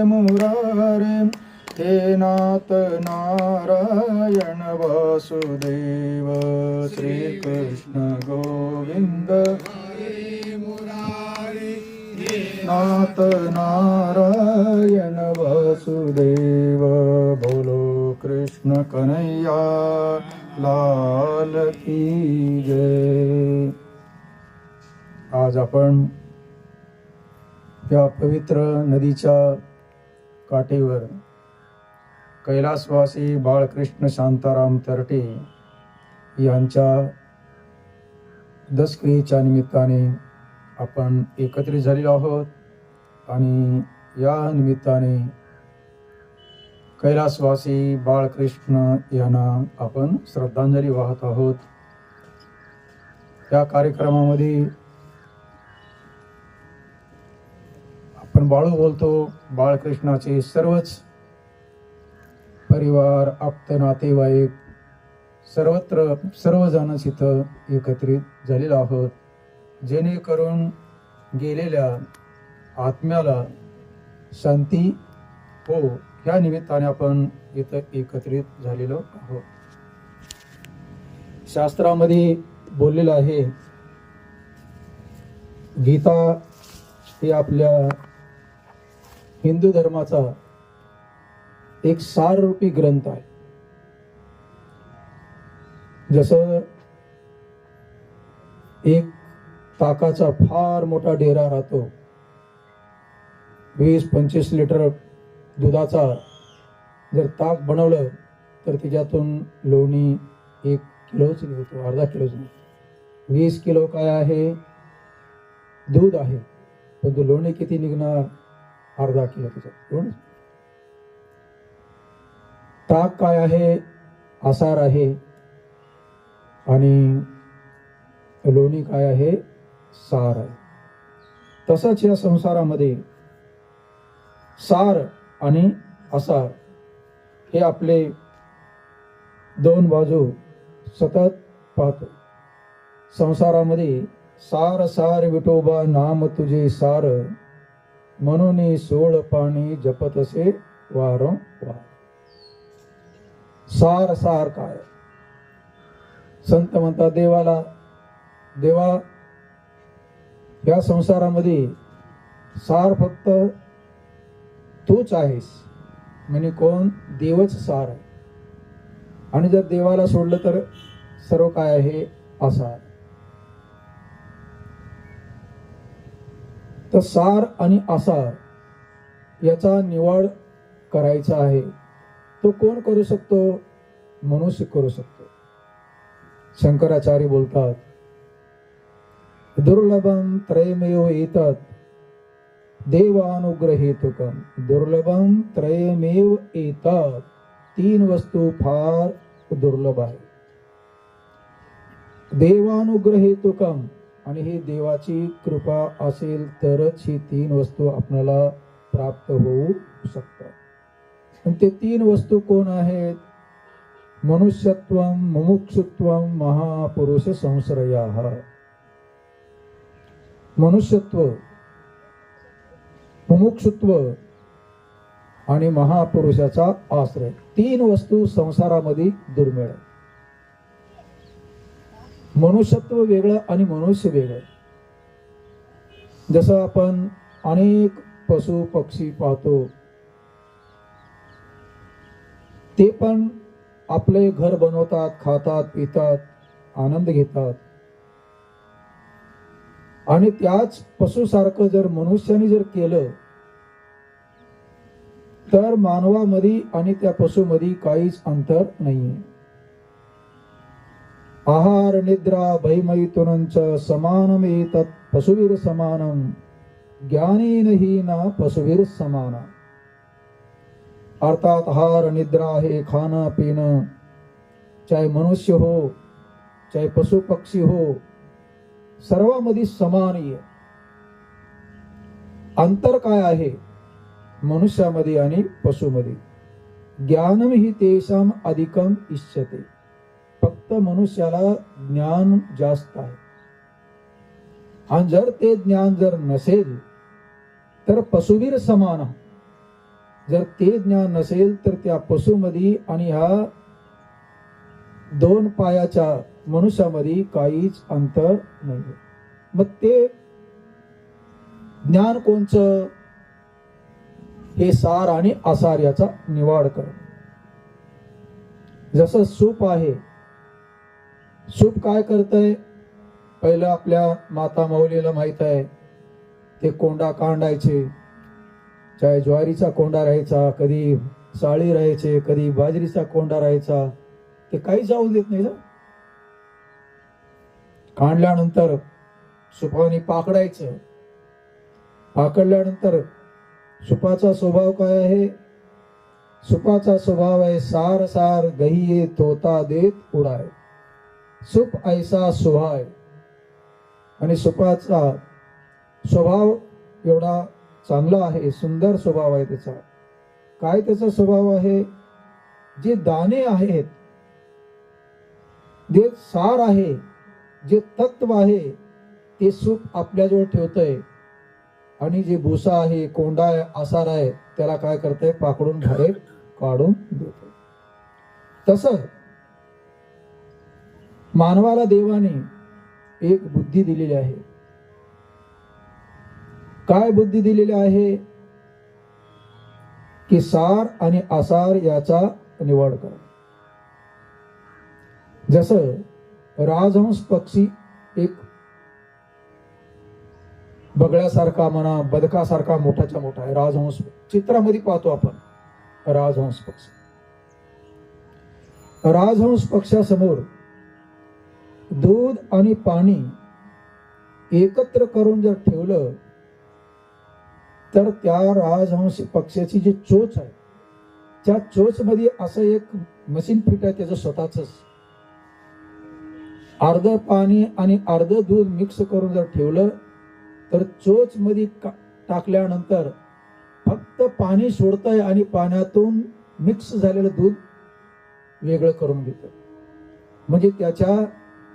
मुरारे हे नाथ नारायण वासुदेव श्रीकृष्ण गोविंद नाथ नारायण वासुदेव बोलो कृष्ण कन्हैया लाल की जय। आज आपण या पवित्र नदीच्या काठीवर कैलासवासी बाळकृष्ण शांताराम तरटे यांच्या दसक्रियेच्या निमित्ताने आपण एकत्रित झालेलो आहोत आणि या निमित्ताने कैलासवासी बाळकृष्ण यांना आपण श्रद्धांजली वाहत आहोत। या कार्यक्रमामध्ये आपण बाळू बोलतो, बाळकृष्णाचे सर्वच परिवार, आप्त नातेवाईक सर्वत्र सर्वजण इथं एकत्रित झालेलो आहोत, जेणेकरून गेलेल्या आत्म्याला शांती हो ह्या निमित्ताने आपण इथं एकत्रित झालेलो आहोत। शास्त्रामध्ये बोललेलं आहे, गीता हे आपल्या हिंदू धर्माचा एक साररूपी ग्रंथ आहे। जसं एक ताकाचा फार मोठा डेरा राहतो, 20-25 लिटर दुधाचा जर ताक बनवलं तर त्याच्यातून लोणी 1 किलोच निघतो, अर्धा किलोच निघतो। 20 किलो काय आहे, दूध आहे, पण तो लोणी किती निघणार, अर्धा किलो त्याच्यात लोणी। ताक काय आहे, आसार आहे, आणि लोणी काय आहे, सार आहे। तसंच या संसारामध्ये सार आणि आसार हे आपले दोन बाजू सतत पाहतो। संसारामध्ये सार सार विठोबा नाम तुझे सार, म्हणून सोळ पाणी जपत असे वारंवार। सार सार काय, संत म्हणतात देवाला, देवा या संसारामध्ये सार फक्त तूच आहेस, म्हणजे कोण, देवच सार आहे, आणि जर देवाला सोडलं तर सर्व काय आहे, आसार। तर सार आणि आसार याचा निवड करायचा आहे, तो कोण करू शकतो, मनुष्य करू शकतो। शंकराचार्य बोलतात, दुर्लभम त्रयमेव एतत् देवानुग्रहेतुकम। दुर्लभम त्रयमेव एतत्, 3 वस्तू फार दुर्लभ आहे। देवानुग्रहेतुकम, आणि ही देवाची कृपा असेल तरच ही 3 वस्तू आपल्याला प्राप्त होऊ शकतात। आणि ते 3 वस्तू कोण आहेत, मनुष्यत्वम, मुमुक्षुत्वम, महापुरुष संश्रयाः। मनुष्यत्व, मुमुक्षुत्व आणि महापुरुषाचा आश्रय, 3 वस्तू संसारामध्ये दुर्मिळ आहे। मनुष्यत्व वेगळं आणि मनुष्य वेगळं। जसं आपण अनेक पशु पक्षी पाहतो, ते पण आपले घर बनवतात, खातात, पितात, आनंद घेतात, आणि त्याच पशुसारखं जर मनुष्याने जर केलं तर मानवामध्ये आणि त्या पशुमध्ये काहीच अंतर नाहीये। आहार निद्रा भयमैथुनंच समानमेतत् पशुवीर समानम, ज्ञानेन हि न पशुवीर समान। अर्थात आहार निद्रा हे खाना पीणं, चाहे मनुष्य हो चाहे पशु पक्षी हो, सर्वांमध्ये समान आहे। अंतर काय आहे मनुष्यामध्ये आणि पशुमध्ये, ज्ञानम हि तेषाम अधिकम इष्यते, फक्त मनुष्याला ज्ञान जास्त आहे, आणि जर ते ज्ञान जर नसेल तर पशुवीर समान, जर ते ज्ञान नसेल तर त्या पशुमध्ये आणि ह्या 2 पायाच्या मनुष्यामध्ये काहीच अंतर नाही. मग ते ज्ञान कोणचं? हे सार आणि आसार याचा निवाड कर. जसं सूप आहे, सूप काय करतंय? पहिलं आपल्या माता माऊलीला माहित आहे, ते कोंडा कांडायचे, चाहे ज्वारीचा कोंडा राहायचा, कधी साळी राहायचे, कधी बाजरीचा कोंडा राहायचा, ते काही जाऊ देत नाही ना. काढल्यानंतर सुपाने पाकडायचं. पाकडल्यानंतर सुपाचा स्वभाव काय आहे? सुपाचा स्वभाव आहे सार सार गहिये तोता देत उडाय. सुप ऐसा सुहाय. आणि सुपाचा स्वभाव एवढा चांगला आहे, सुंदर स्वभाव आहे त्याचा. काय त्याचा स्वभाव आहे? जे दाणे आहेत, जे सार आहे, जे तत्व आहे, ते सूप आपल्याजवळ ठेवतंय. आणि जे भुसा आहे, कोंडा आहे, आसार आहे, त्याला काय करतंय? पाकडून बाहेर काढून देतोय. तसं मानवाला देवाने एक बुद्धी दिलेली आहे. काय बुद्धी दिलेली आहे? की सार आणि आसार याचा निवड करा. जसं राजहंस पक्षी एक बगळ्यासारखा म्हणा, बदकासारखा मोठाच्या मोठा आहे. राजहंस चित्रामध्ये पाहतो आपण राजहंस पक्षी. राजहंस पक्षासमोर दूध आणि पाणी एकत्र करून जर ठेवलं तर त्या राजहंस पक्षाची जी चोच आहे, त्या चोच मध्ये असं एक मशीन फिट आहे, त्याचं स्वतःच अर्ध पाणी आणि अर्ध दूध मिक्स करून जर ठेवलं तर चोच मध्ये टाकल्यानंतर फक्त पाणी सोडतंय आणि पाण्यातून मिक्स झालेलं दूध वेगळं करून घेतं. म्हणजे त्याच्या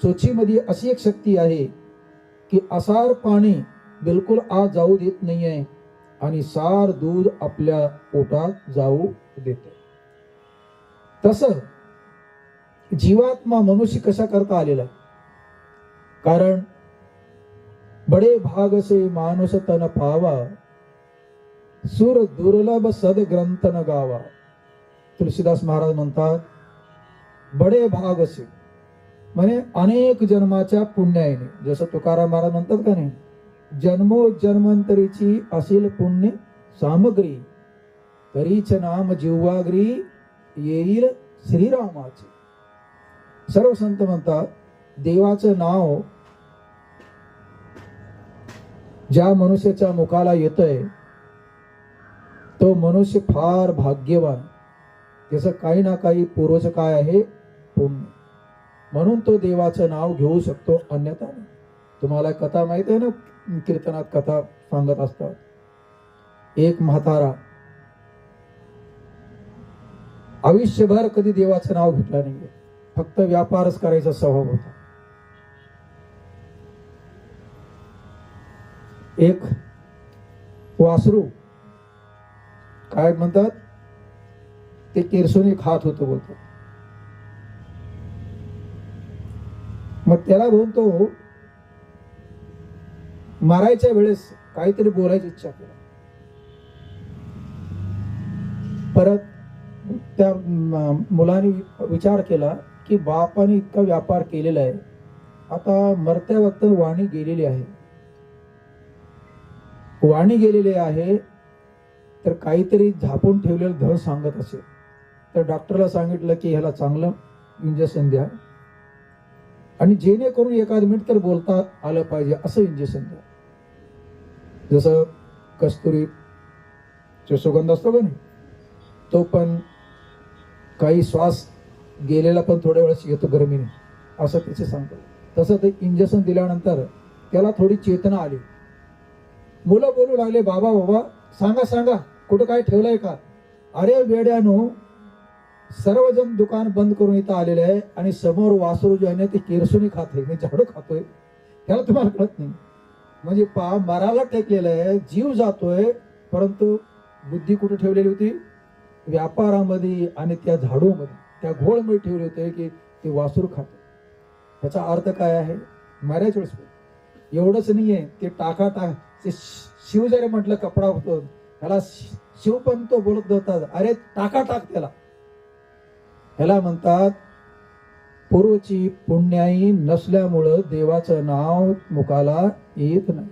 चोचीमध्ये अशी एक शक्ती आहे की आसार पाणी बिलकुल आत जाऊ देत नाहीये आणि सार दूध आपल्या पोटात जाऊ देते. तसं जीवात्मा मनुष्य कशा करता आलेला आहे? कारण बडे भाग से मानुस तन पावा, सुर दुर्लभ सद ग्रंथ न गावा. तुलसीदास महाराज म्हणतात बडे भाग से म्हणजे अनेक जन्माच्या पुण्याने. जसं तुकाराम महाराज म्हणतात का नाही, जन्मो जन्मांतरीची असेल पुण्य सामग्री, तरीच नाम जिव्हाग्री येईल श्रीरामाचे. सर्व संत म्हणतात देवाचं नाव ज्या मनुष्याच्या मुखाला येतंय तो मनुष्य फार भाग्यवान. त्याचं काही ना काही पूर्वज काय आहे? पुण्य. म्हणून तो देवाचं नाव घेऊ शकतो, अन्यथा नाही. तुम्हाला कथा माहित आहे ना, कीर्तनात कथा सांगत असतात. एक म्हातारा आयुष्यभर कधी देवाचं नाव घेतलं नाहीये, फक्त व्यापारच करायचा स्वभाव होता. एक वासरू काय म्हणतात ते केरसुनी खात होतं बोलतात. मग त्याला म्हणतो मारायच्या वेळेस काहीतरी बोलायची इच्छा केली. परत त्या मुलाने विचार केला की बापाने इतका व्यापार केलेला आहे, आता मरत्या वक्त वाणी गेलेली आहे, वाणी गेलेली आहे तर काहीतरी झापून ठेवलेलं धन सांगत असेल. तर डॉक्टरला सांगितलं की ह्याला चांगलं इंजेक्शन द्या आणि जेणेकरून एखाद मिनिट तर बोलता आलं पाहिजे असं इंजेक्शन द्या. जसं कस्तुरी सुगंध असतो का नाही, तो पण काही श्वास गेलेला पण थोड्या वेळेस येतो गरमीने, असं त्याचे सांगतो. तसं ते इंजेक्शन दिल्यानंतर त्याला थोडी चेतना आली. मुलं बोलू लागले, बाबा बाबा सांगा सांगा कुठं काय ठेवलंय का? अरे वेड्यानो, सर्वजण दुकान बंद करून इथं आलेले आहे आणि समोर वासरू जो आहे ना ते केरसुनी खाते, मी झाडू खातोय, त्याला तुम्हाला कळत नाही. म्हणजे मराला टेकलेलं आहे, जीव जातोय, परंतु बुद्धी कुठे ठेवलेली होती? व्यापारामध्ये आणि त्या झाडूमध्ये, त्या घोळमध्ये ठेवले होते की ते वासरू खात. त्याचा अर्थ काय आहे? मारायच्या वेळेस एवढंच नाहीये, ते टाका ते शिव जरी म्हटलं कपडा होतो त्याला शिव पण तो बोलत होता, अरे टाका टाक त्याला. ह्याला म्हणतात पूर्वची पुण्याई नसल्यामुळं देवाचं नाव मुखाला येत नाही.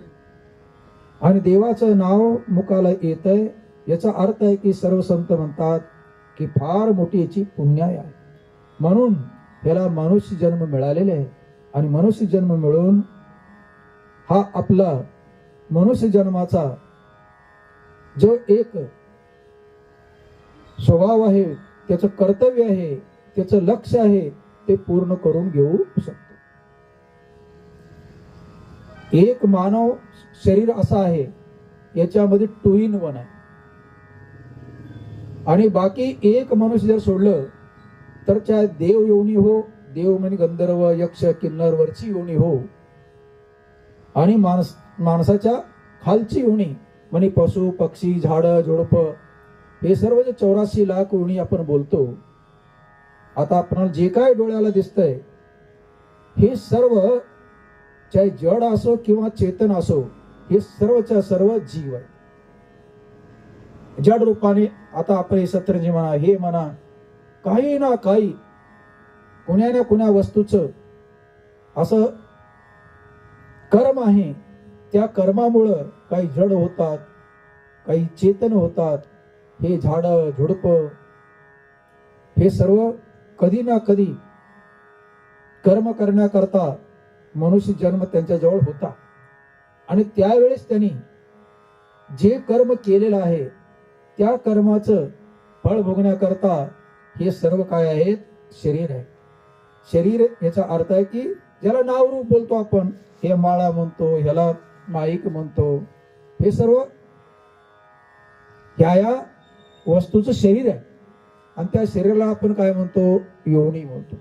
आणि देवाचं नाव मुखाला येतंय याचा अर्थ आहे की सर्व संत म्हणतात की फार मोठी याची पुण्याई आहे, म्हणून याला मनुष्य जन्म मिळालेले आहे. आणि मनुष्य जन्म मिळून हा आपला मनुष्य जन्माचा जो एक स्वभाव आहे, त्याचं कर्तव्य आहे, त्याचं लक्ष आहे, ते पूर्ण करून घेऊ शकतो. एक मानव शरीर असा आहे, याच्यामध्ये 2 in 1 आहे. आणि बाकी एक मनुष्य जर सोडलं तर चाहे देव योनी हो, देव म्हणजे गंधर्व यक्ष किन्नर वरची योनी हो, आणि माणसाच्या खालची योनी म्हणजे पशु पक्षी झाड झुडप, हे सर्व जे 84 लाख योनी आपण बोलतो. आता आपल्याला जे काय डोळ्याला दिसतंय हे सर्व, चाहे जड असो किंवा चेतन असो, हे सर्वच्या सर्व जीव आहे. जड रूपाने आता आपण हे सतरंजी म्हणा, हे म्हणा, काही ना काही कुण्या ना कुण्या वस्तूचं असं कर्म आहे. त्या कर्मामुळं काही जड होतात, काही चेतन होतात. हे झाड झुडप हे सर्व कधी ना कधी कर्म करण्याकरता मनुष्य जन्म त्यांच्याजवळ होता. आणि त्यावेळेस त्यांनी जे कर्म केलेलं आहे त्या कर्माचं फळ भोगण्याकरता हे सर्व काय आहेत? शरीर आहे. शरीर याचा अर्थ आहे की ज्याला नाव रूप बोलतो आपण, हे माळा म्हणतो, ह्याला माईक म्हणतो, हे सर्व ह्या वस्तूचं शरीर आहे. आणि त्या शरीराला आपण काय म्हणतो? योनी म्हणतो,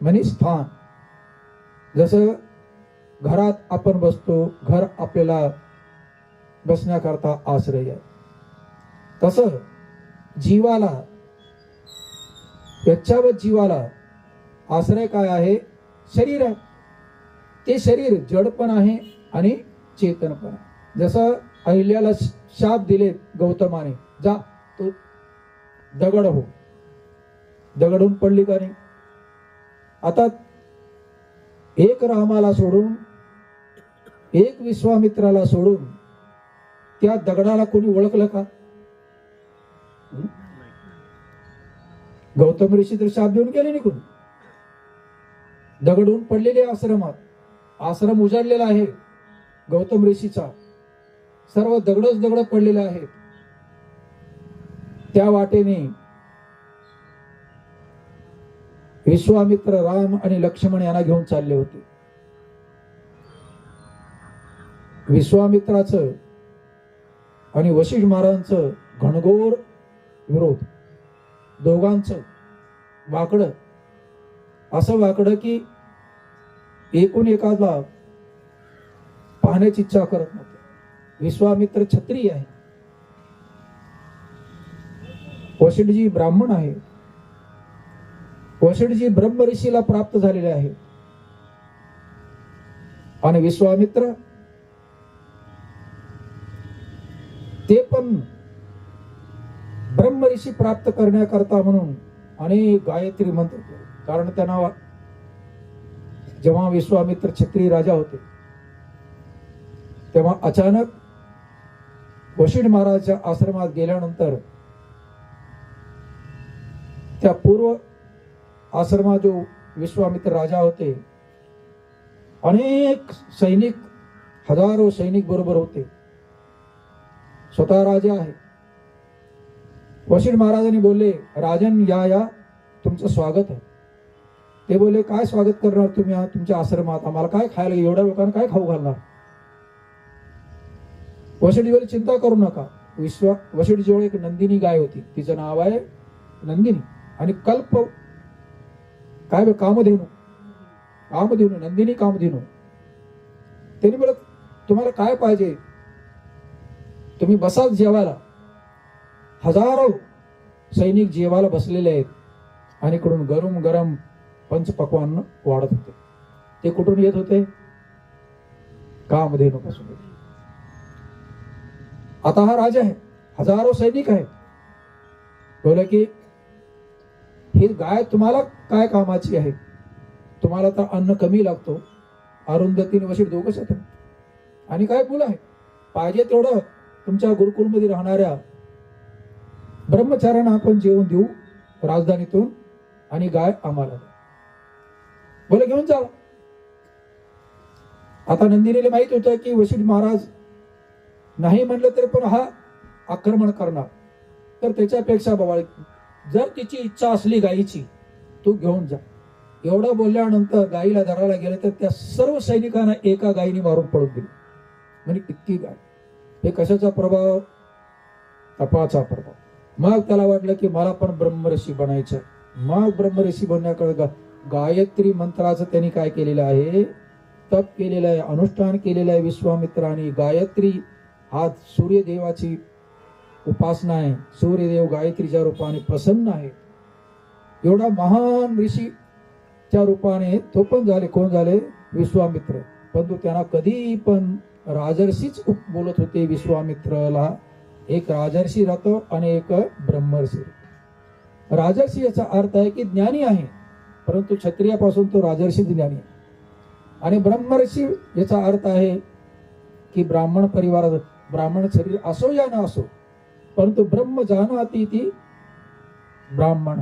म्हणजे स्थान. जसं घरात आपण बसतो, घर आपल्याला बसण्याकरता आश्रय आहे, तसं जीवाला, यच्छावत जीवाला आश्रय काय आहे? शरीर आहे. ते शरीर जड पण आहे आणि चेतन पण आहे. जसं अहिल्याला शाप दिले गौतमाने, जा तो दगड हो, दगडून पडली का नाही? आता एक रामाला सोडून, एक विश्वामित्राला सोडून त्या दगडाला कोणी ओळखलं का? गौतम ऋषी तर शाप देऊन गेले निघून, दगडून पडलेले आश्रमात. आश्रम उजाडलेला आहे गौतम ऋषीचा, सर्व दगडच दगड पडलेले आहेत. त्या वाटेने विश्वामित्र राम आणि लक्ष्मण यांना घेऊन चालले होते. विश्वामित्राचं आणि वशिष्ठ महाराजांचं घनघोर विरोध, दोघांचं वाकडं, असं वाकडं की एकूण एकाला पाहण्याची इच्छा करत नव्हते. विश्वामित्र क्षत्रिय आहे, वशिष्ठजी ब्राह्मण आहे, वशिष्ठजी ब्रह्म ऋषीला प्राप्त झालेले आहे. आणि विश्वामित्र ते पण ब्रह्म ऋषी प्राप्त करण्याकरता म्हणून अनेक गायत्री मंत्र, कारण त्यांना जेव्हा विश्वामित्र क्षत्रिय राजा होते तेव्हा अचानक वशिष्ठ महाराजांच्या आश्रमात गेल्यानंतर त्या पूर्व आश्रमात जो विश्वामित्र राजा होते, अनेक सैनिक, हजारो सैनिक बरोबर होते, स्वतः राजा आहे. वशिष्ठ महाराजांनी बोलले, राजन या तुमचं स्वागत आहे. ते बोलले, काय स्वागत करणार तुम्ही तुमच्या आश्रमात? आम्हाला काय खायला, एवढ्या लोकांना काय खाऊ घालणार? वशिष्ठ बोलले, चिंता करू नका. वशिष्ठ जवळ एक नंदिनी गाय होती, तिचं नाव आहे नंदिनी. आणि कल्प काय कामधेनू, कामधेनू, नंदिनी कामधेनू. त्यांनी बोलत, तुम्हाला काय पाहिजे? तुम्ही बसाल जेवायला. हजारो सैनिक जेवायला बसलेले आहेत आणि इकडून गरम गरम पंचपक्वान्न वाढत होते. ते कुठून येत होते? कामधेनूपासून. आता हा राजा आहे, हजारो सैनिक आहेत. बोला की ही गाय तुम्हाला काय कामाची आहे? तुम्हाला तर अन्न कमी लागतो. अरुंधतीने वशीर दोघंच आहेत आणि काय मुलं आहे. पाहिजे तेवढं तुमच्या गुरुकुलमध्ये राहणाऱ्या ब्रह्मचार्यांना आपण जेवण देऊ राजधानीतून आणि गाय आम्हाला बोले घेऊन जा. आता नंदिनीला माहित होतं की वशिष्ठ महाराज नाही म्हणलं तरी पण हा आक्रमण करणार. तर त्याच्यापेक्षा बाबा जर तिची इच्छा असली गायीची तू घेऊन जा. एवढं बोलल्यानंतर गायीला धरायला गेलं तर त्या सर्व सैनिकांना एका गायीने मारून पळून दिली. म्हणजे इतकी गाय. हे कशाचा प्रभाव? तपाचा प्रभाव. मग त्याला वाटलं की मला पण ब्रह्मऋषी बनायचं. मग ब्रह्मऋषी बनण्याकडे गायत्री मंत्राचं त्यांनी काय केलेलं आहे? तप केलेलं आहे, अनुष्ठान केलेलं आहे विश्वामित्राने. गायत्री हा सूर्यदेवाची उपासना आहे. सूर्यदेव गायत्रीच्या रूपाने प्रसन्न आहे. एवढा महान ऋषीच्या रूपाने तो पण झाले. कोण झाले? विश्वामित्र. परंतु त्यांना कधी पण राजर्षीच बोलत होते. विश्वामित्रला एक राजर्षी राहतो आणि एक ब्रह्मर्षी. राजर्षी याचा अर्थ आहे की ज्ञानी आहे, परंतु क्षत्रियापासून तो राजर्षी ज्ञानी आहे. आणि ब्रह्मर्षी याचा अर्थ आहे की ब्राह्मण परिवारात, ब्राह्मण शरीर असो या न असो, परंतु ब्रह्म जानाति ती ब्राह्मण.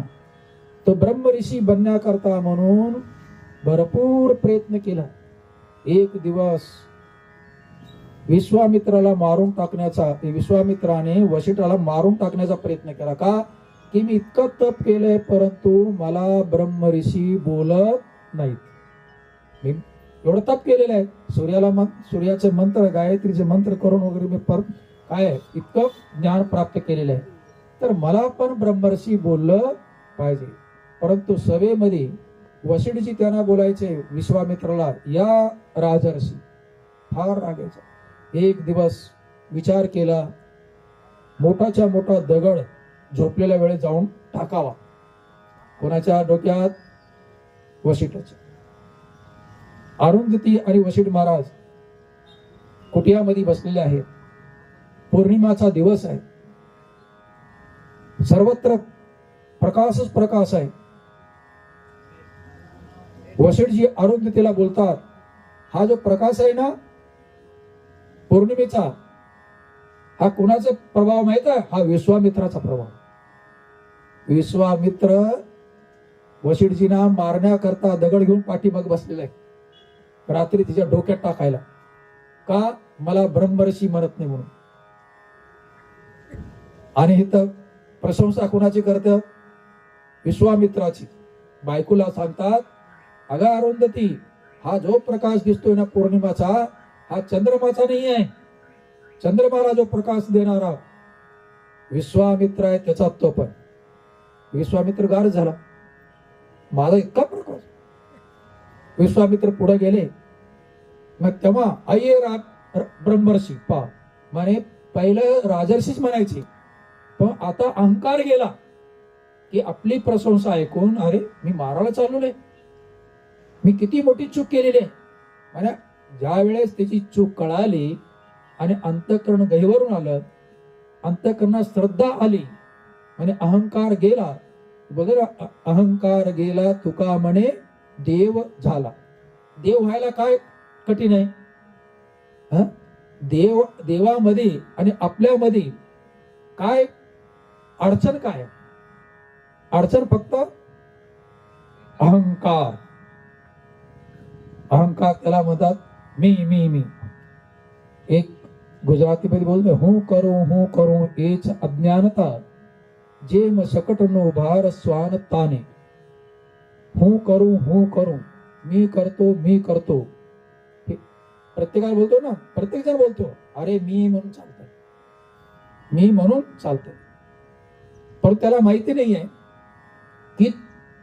तो ब्रह्मऋषी बनण्याकरता म्हणून भरपूर प्रयत्न केला. एक दिवस विश्वामित्राला मारून टाकण्याचा, विश्वामित्राने वशिष्ठाला मारून टाकण्याचा प्रयत्न केला. का? की मी इतकं तप केलंय परंतु मला ब्रह्मऋषी बोलत नाहीत. मी एवढं तप केलेलं आहे. सूर्याचे मंत्र, गायत्रीचे मंत्र करून वगैरे मी काय इतकं ज्ञान प्राप्त केलेलं आहे. तर मला पण ब्रह्मर्षी बोललं पाहिजे. परंतु सभेमध्ये वशिष्ठजी त्यांना बोलायचे विश्वामित्राला, या राजर्षी. फार रागायचा. एक दिवस विचार केला, मोठाच्या मोठा दगड झोपलेल्या वेळेत जाऊन टाकावा. कोणाच्या डोक्यात? वशिष्ठाच्या. अरुंधती आणि वशिष्ठ महाराज कुटियामध्ये बसलेले आहेत. पौर्णिमाचा दिवस आहे. सर्वत्र प्रकाशच प्रकाश आहे. वशिष्ठजी अरुंधतीला बोलतात, हा जो प्रकाश आहे ना पौर्णिमेचा, हा कुणाचा प्रभाव माहित आहे? हा विश्वामित्राचा प्रभाव. विश्वामित्र वशिष्ठजींना मारण्याकरता दगड घेऊन पाठीमाग बसलेला आहे. रात्री तिच्या डोक्यात टाकायला. का? मला ब्रह्मर्षी म्हणत नाही म्हणून. आणि इथं प्रशंसा कुणाची करतात? विश्वामित्राची. बायकोला सांगतात, अगं अरुंधती, हा जो प्रकाश दिसतोय ना पौर्णिमाचा, हा चंद्रमाचा नाही आहे. चंद्रमाला जो प्रकाश देणारा विश्वामित्र आहे त्याचा तो पण. विश्वामित्र गार झाला. माझा इतका प्रकाश. विश्वामित्र पुढे गेले. मग तेव्हा अय्ये ब्रह्मर्षी पा म्हणे, पहिलं राजर्षीच म्हणायचे, पण आता अहंकार गेला की आपली प्रशंसा ऐकून अरे मी मारायला चाललोय, मी किती मोठी चूक केलेली आहे. म्हणजे ज्या वेळेस त्याची चूक कळाली आणि अंतःकरण गहिवरून आलं, अंतःकरणात श्रद्धा आली, म्हणजे अहंकार गेला. बघा, अहंकार गेला तुका म्हणे देव झाला. देव व्हायला काय कठीण आहे? देवामध्ये आणि आपल्यामध्ये काय अडचण? काय अडचण? फक्त अहंकार. अहंकार त्याला म्हणतात मी मी मी. एक गुजराती मध्ये बोलतो, હું કરું એ જ અજ્ઞાનતા જેમ શકટનો ભાર શ્વાન તાને. હું કરું मी करतो. प्रत्येकाला बोलतो ना, प्रत्येक जण बोलतो अरे मी म्हणून चालतंय, मी म्हणून चालतंय. पण त्याला माहिती नाहीये की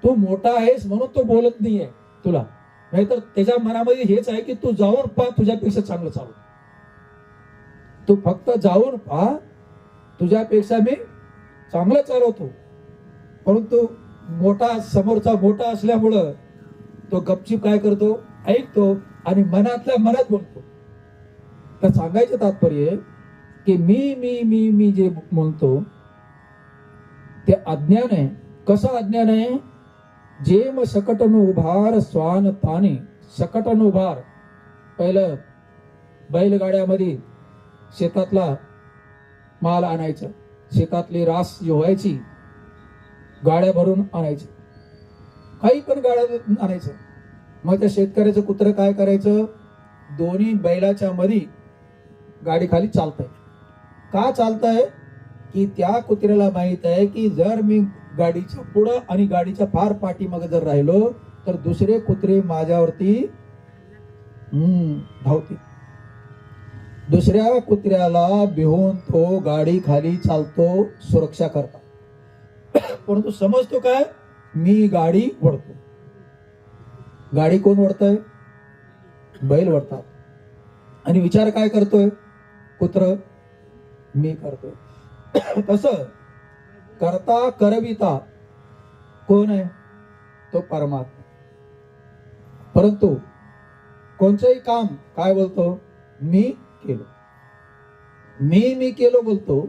तू मोठा आहेस म्हणून तो बोलत नाहीये तुला. नाहीतर त्याच्या मनामध्ये हेच आहे की तू जाऊन पहा, तुझ्यापेक्षा चांगलं चालू. तू फक्त जाऊन पहा, तुझ्यापेक्षा मी चांगलं चालवतो, परंतु समोरचा मोठा असल्यामुळं तो गपचीप काय करतो, ऐकतो आणि मनातल्या मनात बोलतो. तर सांगायचं तात्पर्य की मी जे म्हणतो ते अज्ञान आहे. कसं अज्ञान आहे? जेम सकटन उभार स्वान ताने. सकटन उभार, पहिलं बैलगाड्यामध्ये शेतातला माल आणायचं, शेतातली रास जी व्हायची गाड्या भरून आणायची, काही पण गाड्या आणायचं. मग त्या शेतकऱ्याचं कुत्र काय करायचं, दोन्ही बैलाच्या मध्ये गाडी खाली चालतंय. का चालतंय? की त्या कुत्र्याला माहित आहे की जर मी गाडीच्या पुढं आणि गाडीच्या फार पाठीमागे जर राहिलो तर दुसरे कुत्रे माझ्यावरती धावतील. दुसऱ्या कुत्र्याला भिवून तो गाडी खाली चालतो सुरक्षा करता. परंतु समजतो काय, मी गाडी वळतो. गाडी कोण वळतंय? बैल वळतात. आणि विचार काय करतोय? कुत्र मी करतोय. तसं करता करविता कोण आहे? तो परमात्मा. परंतु कोणचंही काम काय बोलतो? मी केलो, मी केलो बोलतो.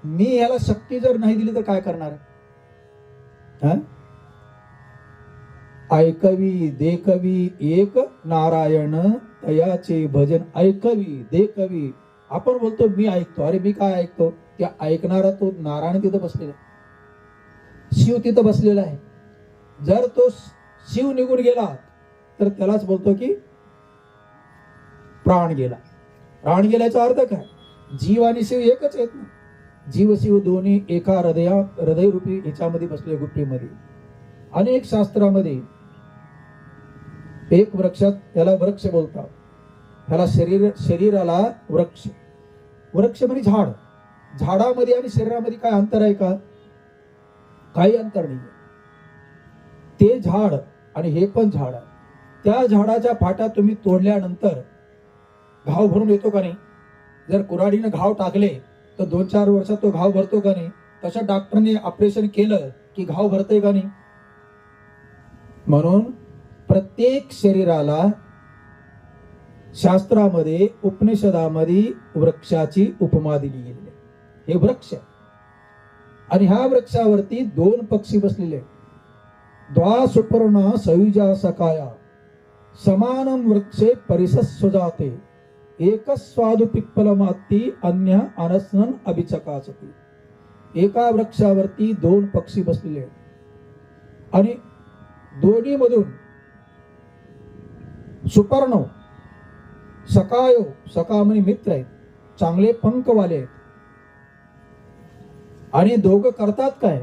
मी याला शक्ती जर नाही दिली तर काय करणार आहे? ऐकवी देखवी एक नारायण तयाचे भजन. ऐकवी देखवी, आपण बोलतो मी ऐकतो. अरे मी काय ऐकतो? त्या ऐकणारा तो नारायण तिथं बसलेला आहे, शिव तिथं बसलेला आहे. जर तो शिव निघून गेला तर त्यालाच बोलतो की प्राण गेला. प्राण गेल्याचा अर्थ काय? जीव आणि शिव एकच आहेत ना. जीव शिव दोन्ही एका हृदय रूपी याच्यामध्ये बसले, गुप्तीमध्ये. अनेक शास्त्रामध्ये एक वृक्षात, त्याला वृक्ष बोलतात, त्याला शरीराला वृक्ष. वृक्ष म्हणजे झाड. झाडामध्ये आणि शरीरामध्ये काय अंतर आहे का? काही अंतर नाही. ते झाड आणि हे पण झाड आहे. त्या झाडाच्या फाट्या तुम्ही तोडल्यानंतर घाव भरून येतो का नाही? जर कुऱ्हाडीने घाव टाकले तर 2-4 वर्षात तो घाव भरतो का नाही? तसं डॉक्टरने ऑपरेशन केलं की घाव भरतंय का नाही? म्हणून प्रत्येक शरीराला शास्त्रामध्ये, उपनिषदामध्ये वृक्षाची उपमा दिली गेली आहे. हे वृक्ष, आणि ह्या वृक्षावरती 2 पक्षी बसलेले. द्वा सुपर्णा सयुजा सकाया समानम वृक्षे परिसस्वजाते एक स्वादु पिप्पलमाती अन्य अनस्नन अभिचकाचती. एका वृक्षावरती 2 पक्षी बसलेले आणि दोन्ही मधून सुपर्ण सकायो, सका म्हणजे मित्र आहेत, चांगले पंखवाले आहेत. आणि दोघं करतात काय?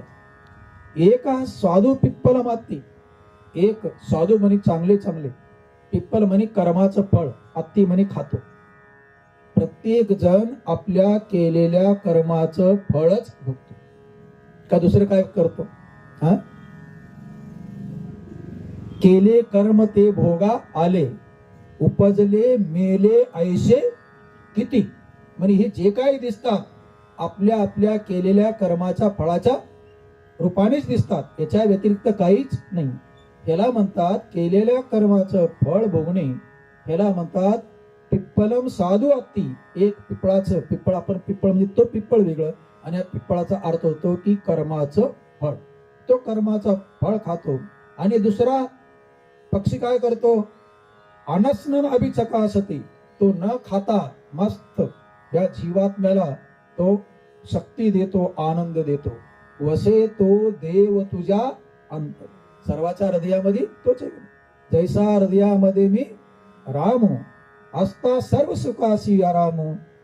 एक साधू पिप्पल माती. एक साधू म्हणे चांगले चांगले, पिप्पल म्हणे कर्माचं फळ, अत्ती म्हणे खातो. प्रत्येक जण आपल्या केलेल्या कर्माचं फळच भोगतो का दुसरं काय करतो? केले कर्म ते भोगा आले, उपजले मेले ऐसे किती. म्हणजे हे जे काही दिसतात आपल्या आपल्या केलेल्या कर्माच्या फळाच्या रूपानेच दिसतात, याच्या व्यतिरिक्त काहीच नाही. ह्याला म्हणतात केलेल्या कर्माचं फळ भोगणे. ह्याला म्हणतात पिप्पलम साधू अत्ती. एक पिपळाचं, पिप्पळ आपण पिप्पळ म्हणजे तो पिप्पळ वेगळं, आणि या पिप्पळाचा अर्थ होतो की कर्माचं फळ. तो कर्माचं फळ खातो. आणि दुसरा पक्षी काय करतो? अनस्नन अभिचकासती. तो न खाता मस्त या जीवात्म्याला तो शक्ती देतो, आनंद देतो. वसे तो देव तुझ्या अंत. सर्वाच्या हृदयामध्ये तोच आहे. जैसा हृदयामध्ये मी राम असता सर्व सुखासी आराम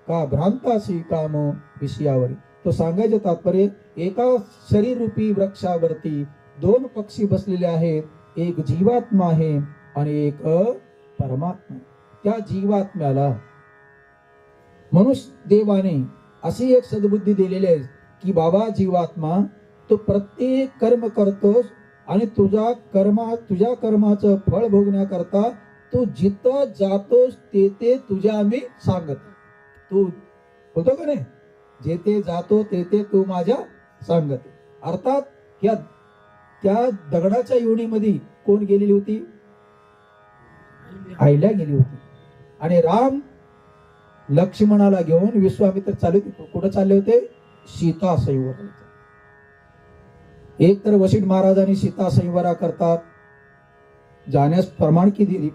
का भ्रांतासी काम विषयावरी. तो सांगायचं तात्पर्य, एका शरीर रूपी वृक्षावरती 2 पक्षी बसलेले आहेत. एक जीवात्मा आहे आणि एक परमात्मा. त्या जीवात्म्याला मनुष्य देवाने अशी एक सद्बुद्धी दिलेली आहे की बाबा जीवात्मा, तो प्रत्येक कर्म करतोस आणि तुझ्या कर्माचं फळ भोगण्याकरता तू जिथं जातोस ते तुझ्या मी सांगत. तू होतो का नाही? जेथे जातो ते तू माझ्या सांगते. अर्थात या त्या दगडाच्या योनीमध्ये कोण गेलेली होती? आईल्या गेली होती. आणि राम लक्ष्मणाला घेऊन विश्वामित्र चालले होते. कुठं चालले होते? सीता संवर. एक तर वशिष्ठ महाराजांनी सीता संवरा करतात जाण्यास परवानगी दिली.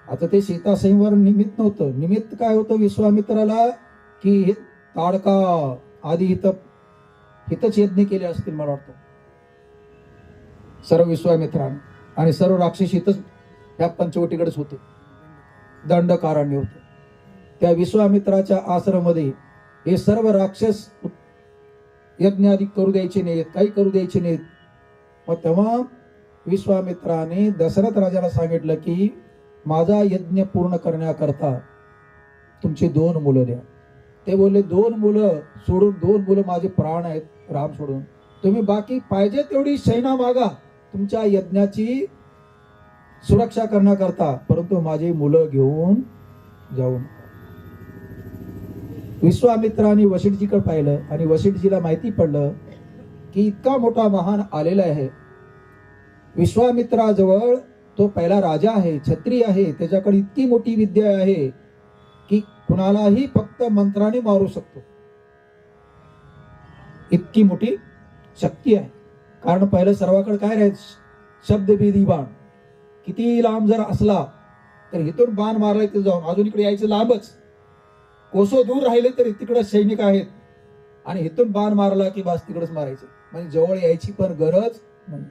आता ते सीता संवर निमित्त नव्हतं. निमित्त काय होतं विश्वामित्राला? की ताडका आधी हितच यज्ञ केले असतील मला वाटतं सर्व विश्वामित्रांनी. आणि सर्व राक्षस हितच ह्या पंचवटीकडेच होते. दंडकारण्य होते. त्या विश्वामित्राच्या आश्रमामध्ये हे सर्व राक्षस यज्ञ आधी करू द्यायचे नाहीत, काही करू द्यायचे नाहीत. मग तेव्हा विश्वामित्राने दशरथ राजाला सांगितलं की माझा यज्ञ पूर्ण करण्याकरता तुमची 2 मुलं द्या. ते बोलले 2 मुलं सोडून, 2 मुलं माझे प्राण आहेत राम सोडून, तुम्ही बाकी पाहिजे तेवढी सेना मागा तुमच्या यज्ञाची सुरक्षा करण्याकरता, परंतु माझी मुलं घेऊन जाऊन. विश्वामित्राने वशिष्ठजीकडे पाहिलं आणि वशिष्ठजीला माहिती पडलं की इतका मोठा महान आलेला आहे. विश्वामित्राजवळ तो पहिला राजा आहे, छत्री आहे, त्याच्याकडे इतकी मोठी विद्या आहे की कुणालाही फक्त मंत्राने मारू शकतो. इतकी मोठी शक्ती आहे. कारण पहिलं सर्वांकडे काय राहायचं? शब्दभेदी बाण. किती लांब जर असला तर इथून बाण मारला तिथे जाऊन अजून इकडे यायचं लांबच. कोसो दूर राहिले तरी तिकडे सैनिक आहेत आणि इथून बाण मारला की बस तिकडेच मारायचं. म्हणजे जवळ यायची पण गरज नाही.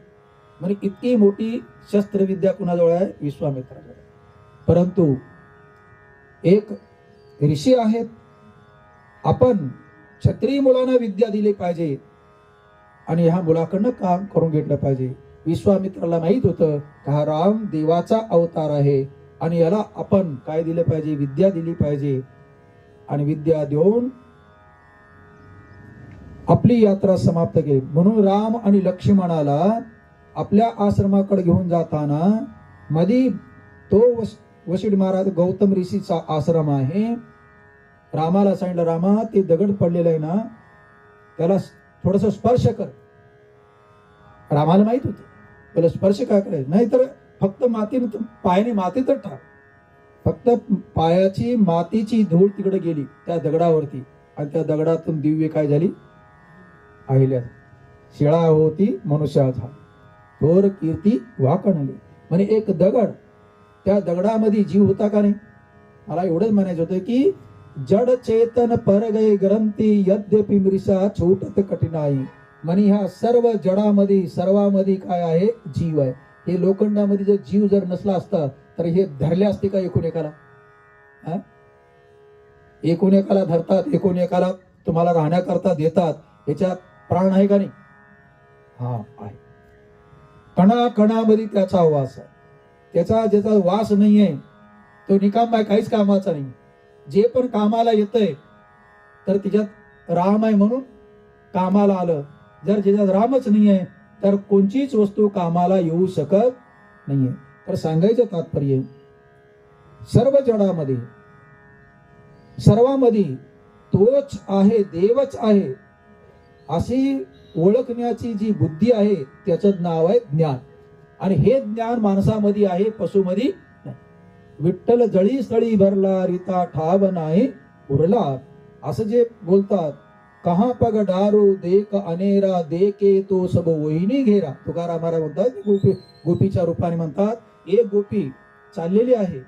म्हणजे इतकी मोठी शस्त्रविद्या कुणाजवळ आहे? विश्वामित्राजवळ. परंतु एक ऋषी आहेत, आपण क्षत्रिय मुलांना विद्या दिली पाहिजे आणि ह्या मुलाकडनं काम करून घेतलं पाहिजे. विश्वामित्राला माहित होतं का हा राम देवाचा अवतार आहे आणि याला आपण काय दिलं पाहिजे? विद्या दिली पाहिजे. आणि विद्या देऊन आपली यात्रा समाप्त केली. म्हणून राम आणि लक्ष्मणाला आपल्या आश्रमाकडे घेऊन जाताना मध्ये तो वशिष्ठ महाराज गौतम ऋषीचा आश्रम आहे. रामाला सांगितलं रामा ते दगड पडलेलं आहे ना त्याला थोडस स्पर्श कर. रामाला माहित होतं त्याला स्पर्श काय करायचं नाही तर फक्त पायाने मातीत टाक. फक्त पायाची मातीची धूळ तिकडे गेली त्या दगडावरती आणि त्या दगडातून दिव्य काय झाली? आहिल्या. शिळा होती मनुष्या झाला थोर कीर्ती वाकणली. म्हणजे एक दगड, त्या दगडामध्ये जीव होता का नाही? मला एवढंच म्हणायचं होतं की जड चेतन पर गए ग्रंथी यद्यपि मृषा छोटत कठीणाई. म्हणे ह्या सर्व जडामध्ये सर्वामध्ये काय आहे? जीव आहे. हे लोखंडामध्ये जर जीव जर नसला असता तर हे धरले असते का एकूण एकाला? एकूण एकाला धरतात, एकूण एकाला तुम्हाला राहण्याकरता देतात. याच्यात प्राण आहे का नाही? हा आहे. कणा कणामध्ये त्याचा वास आहे. त्याचा ज्याचा वास नाहीये तो निकाम आहे, काहीच कामाचा नाही. जे पण कामाला येतंय तर त्याच्यात राम आहे म्हणून कामाला आलं. जर ज्याच्यात रामच नाहीये तर कोणतीच वस्तू कामाला येऊ शकत नाहीये. तर सांगायचं तात्पर्य सर्व जडामध्ये सर्वांमध्ये तोच आहे, देवच आहे अशी ओळखण्याची जी बुद्धी आहे त्याचं नाव आहे ज्ञान. आणि हे ज्ञान माणसामध्ये आहे, पशुमध्ये नाही. विठ्ठल जळी स्थळी भरला रीता ठाव नाही उरला असं जे बोलतात. कहा पग डारो देख अनेरा देके तो सब वहिनी घेरा. तुकाराम महाराज म्हणतात गोपीच्या रूपाने म्हणतात. एक गोपी चाललेली आहे,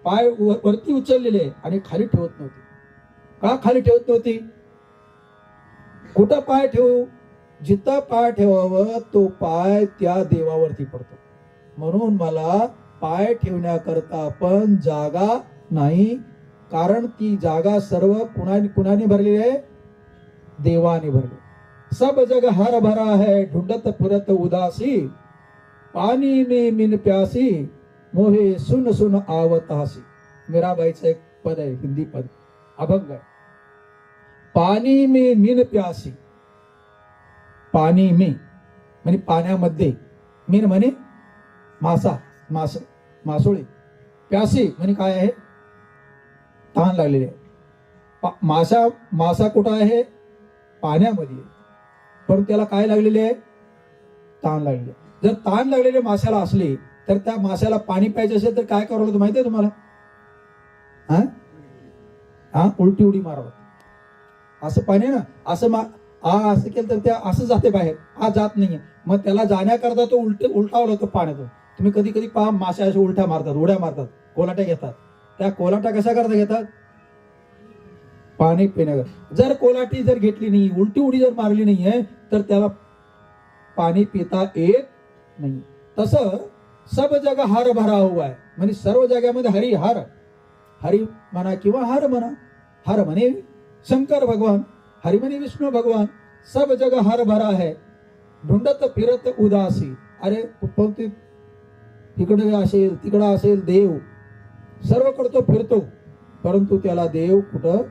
पाय वरती उचललेले आणि खाली ठेवत नव्हती. का खाली ठेवत नव्हती? कुठं पाय ठेवू? जिथं पाय ठेवावं तो पाय त्या देवावरती पडतो. म्हणून मला पाय ठेवण्याकरता पण जागा नाही. कारण ती जागा सर्व कुणाने भरली आहे? देवाने भरली. सब जग हर भरा है ढूंढत पुरत उदासी. पानी में मिन प्यासी मोहे सुन सुन आवत हसी. मीराबाईचं एक पद आहे, हिंदी पद, अभंग आहे. पानी में मिन प्यासी. पाणी में म्हणजे पाण्यामध्ये, मीन म्हणे मासा, मासोळी. प्यासी म्हणजे काय आहे? तहान लागलेली आहे. मासा कुठं आहे? पाण्यामध्ये. पण त्याला काय लागलेले आहे? ताण लागलेले. जर ताण लागलेले माशाला असले तर त्या माशाला पाणी प्यायचे असेल तर काय करावं लागतं माहिती आहे तुम्हाला? उलटी उडी मारावं. असं पाणी ना, असं असं केलं तर त्या असं जाते बाहेर, जात नाहीये. मग त्याला जाण्याकरता तो उलटावं लागतो पाण्यातून. तुम्ही कधी कधी पहा मासे असे उलट्या मारतात, उड्या मारतात, कोलाट्या घेतात. त्या कोलाट्या कशा करता घेतात? पाणी पिण्यावर. जर कोलाटी जर घेतली नाही, उलटी उडी जर मारली नाहीये तर त्याला पाणी पिता येत नाही. तसं सब जग हार भरा हुआ है, म्हणजे सर्व जाग्यामध्ये हरी हार, हरी म्हणा किंवा हार म्हणा. हार म्हणे शंकर भगवान, हरी म्हणे विष्णू भगवान. सब जग हार भरा है, ढुंडत फिरत उदासी. अरे तिकडे असेल तिकडं असेल देव, सर्वकडे तो फिरतो, परंतु त्याला देव कुठं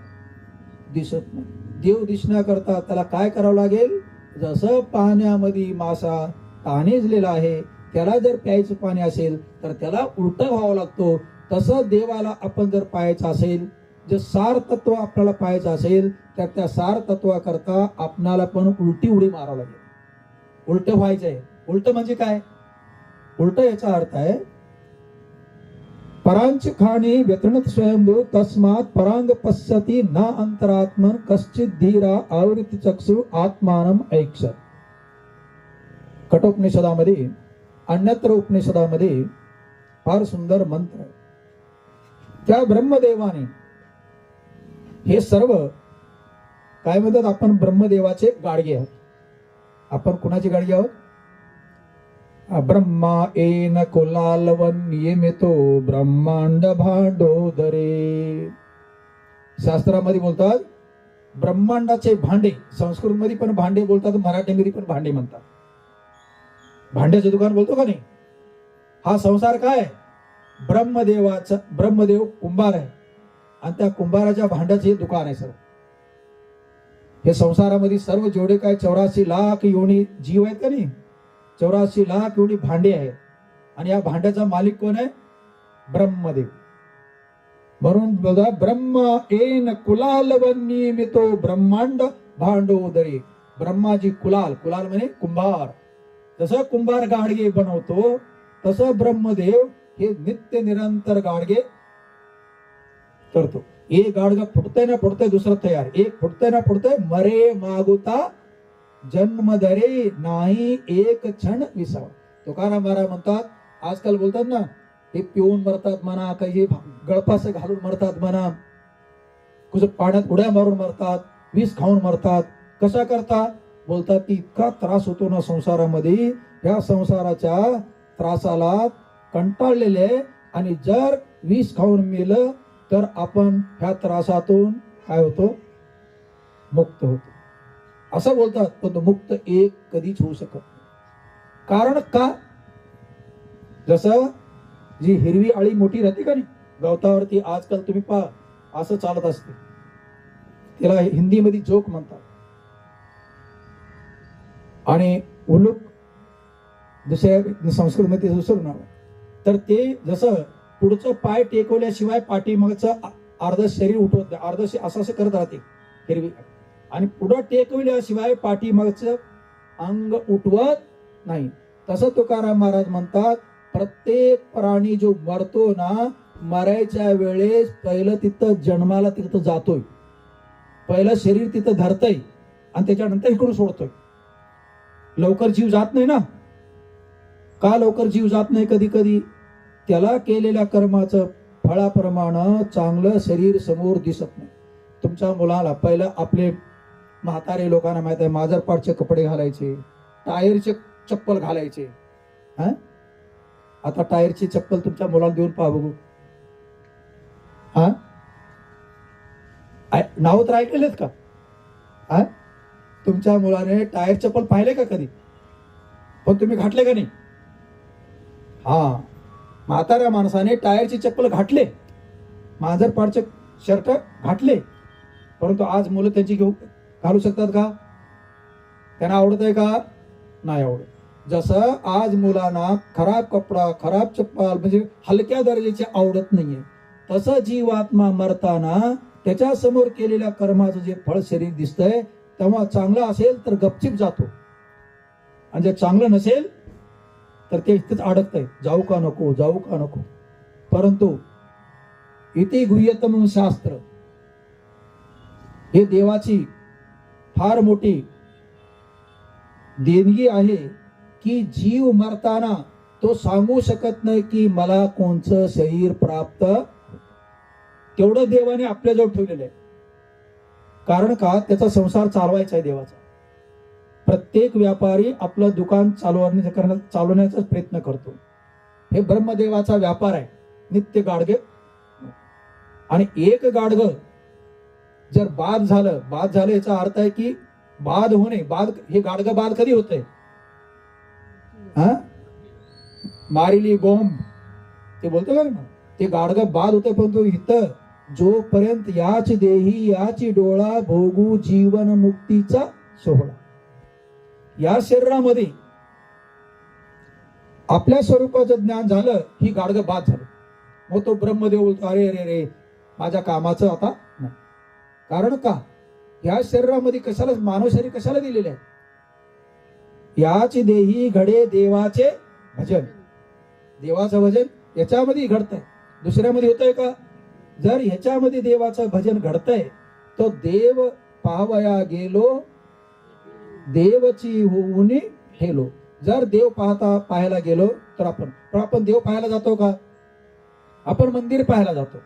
दिसत नाही. देव दिसण्याकरता त्याला काय करावं लागेल? जसं पाण्यामध्ये मासा ताणिजलेला आहे, त्याला जर प्यायचं पाणी असेल तर त्याला उलट व्हावं लागतो. तसं देवाला आपण जर पाहायचं असेल, जे सार तत्व आपल्याला पाहायचं असेल तर त्या सार तत्वाकरता आपणाला पण उलटी उडी मारावं लागेल. उलट व्हायचंय. उलट म्हणजे काय? उलट याचा अर्थ आहे परांच खाणी व्यतनत स्वयंभू तस्मात परांग पश्यती न अंतरात्मन कश्चित धीरा आवृत्ती चक्षु आत्मानम ऐक्षत. कठोपनिषदामध्ये, अन्यत्र उपनिषदामध्ये फार सुंदर मंत्र आहे. त्या ब्रह्मदेवाने हे सर्व काय म्हणतात? आपण ब्रह्मदेवाचे गाडगे आहोत. आपण कुणाचे गाडगे आहोत? ब्रह्मा एन कुलालवन नियमितो ब्रह्मांड भांडोदरे. शास्त्रामध्ये बोलतात ब्रह्मांडाचे भांडे. संस्कृत मध्ये पण भांडे बोलतात, मराठीमध्ये पण भांडे म्हणतात. भांड्याचं दुकान बोलतो का नाही? हा संसार काय? ब्रह्मदेवाचा. ब्रह्मदेव कुंभार आहे आणि त्या कुंभाराच्या भांड्याचे दुकान आहे सर्व. हे संसारामध्ये सर्व जेवढे काय 84 लाख योनी जीव आहेत का नाही, 84 लाख एवढी भांडी आहेत. आणि या भांड्याचा मालिक कोण आहे? ब्रह्मदेव. म्हणून बघा, ब्रह्म एन कुलालवन नियमितो ब्रह्मांड भांडोदरे. ब्रह्माजी कुलाल, कुलाल म्हणजे कुंभार. जसं कुंभार गाडगे बनवतो तसं ब्रह्मदेव हे नित्य निरंतर गाडगे करतो. एक गाडगा फुटतंय ना फुटतंय, दुसरं तयार. एक फुटतंय ना फुटतंय, मरे मागुता जन्म धरे नाही एक क्षण विसावा. तुकाराम महाराज म्हणतात, आजकाल बोलतात ना, हे पिऊन मरतात म्हणा, काही गळपास घालून मरतात म्हणा, कुठं पाण्यात उड्या मारून मरतात, विष खाऊन मरतात. कशा करता? बोलतात की इतका त्रास होतो ना संसारामध्ये, या संसाराच्या त्रासाला कंटाळलेले, आणि जर विष खाऊन मेलं तर आपण ह्या त्रासातून काय होतो? मुक्त होतो. असं बोलतात. पण मुक्त एक कधीच होऊ शकत नाही. कारण का? जसं जी हिरवी आळी मोठी राहते का नाही गवतावरती, आजकाल तुम्ही पहा असं चालत असते, त्याला हिंदीमध्ये जोक म्हणतात. आणि उलूक दुसऱ्या संस्कृतमध्ये दुसरं नाव. तर ते जसं पुढचं पाय टेकवल्याशिवाय पाठीमागचं अर्ध शरीर उठवत नाही, अर्ध असं असं करत राहते हिरवी, आणि पुढं टेकवल्याशिवाय पाठीमागचं अंग उठवत नाही. तसं तुकाराम महाराज म्हणतात, प्रत्येक प्राणी जो मरतो ना, मरायच्या वेळेस पहिलं तिथं जन्माला तिथं जातोय, पहिलं शरीर तिथं धरतय आणि त्याच्यानंतर इकडून सोडतोय. लवकर जीव जात नाही ना. का लवकर जीव जात नाही? कधी कधी त्याला केलेल्या कर्माचं फळाप्रमाणे चांगलं शरीर समोर दिसत नाही. तुमच्या मुलाला पहिलं, आपले म्हातारे लोकांना माहित आहे, माजरपाटचे कपडे घालायचे, टायरचे चप्पल घालायचे. आता टायरची चप्पल तुमच्या मुलाला देऊन पहा बघू. नाव तर ऐकलेत का? तुमच्या मुलाने टायर चप्पल पाहिले का कधी? पण तुम्ही घातले का नाही? म्हाताऱ्या माणसाने टायरची चप्पल घातले, मांजरपाडचे शर्ट घातले, परंतु आज मुलं त्यांची घालू शकतात का? त्यांना आवडत आहे का? नाही आवडत. जसं आज मुलांना खराब कपडा, खराब चप्पल म्हणजे हलक्या दर्जाची आवडत नाहीये, तसं जीवात्मा मरताना त्याच्या समोर केलेल्या कर्माचं जे फळ शरीर दिसतंय तेव्हा चांगलं असेल तर गपचिप जातो, आणि जर चांगलं नसेल तर ते इथेच अडकतंय, जाऊ का नको, जाऊ का नको. परंतु इति गुह्यतम शास्त्र, हे देवाची फार मोठी देणगी आहे की जीव मरताना तो सांगू शकत नाही की मला कोणचं शरीर प्राप्त. तेवढं देवाने आपल्याजवळ ठेवलेलं आहे. कारण का, त्याचा संसार चालवायचा आहे देवाचा. प्रत्येक व्यापारी आपलं दुकान चालवण्याचा प्रयत्न करतो. हे ब्रह्मदेवाचा व्यापार आहे, नित्य गाडगे. आणि एक गाडग जर बाद झालं याचा अर्थ आहे की बाद होणे. हे गाडग बाद कधी होतंय? मारिली बॉम्ब ते बोलतो का ना, ते गाडग बाद होते. परंतु इथं जोपर्यंत याच देही याची डोळा भोगू जीवन मुक्तीचा सोहळा, या शरीरामध्ये आपल्या स्वरूपाचं ज्ञान झालं ही गाडग बाद झालं. मग तो ब्रह्मदेव बोलतो, अरे रे रे माझ्या कामाचं आता नाही. कारण का, या शरीरामध्ये कशाला मानव शरीर कशाला दिलेले आहे? याच देही घडे देवाचे भजन. देवाचं भजन याच्यामध्ये घडतंय, दुसऱ्यामध्ये होतंय का? जर ह्याच्यामध्ये देवाचं भजन घडतंय तो देव पाहवया गेलो देवची होऊन हेलो. जर देव पाहायला गेलो तर आपण देव पाहायला जातो का? आपण मंदिर पाहायला जातो,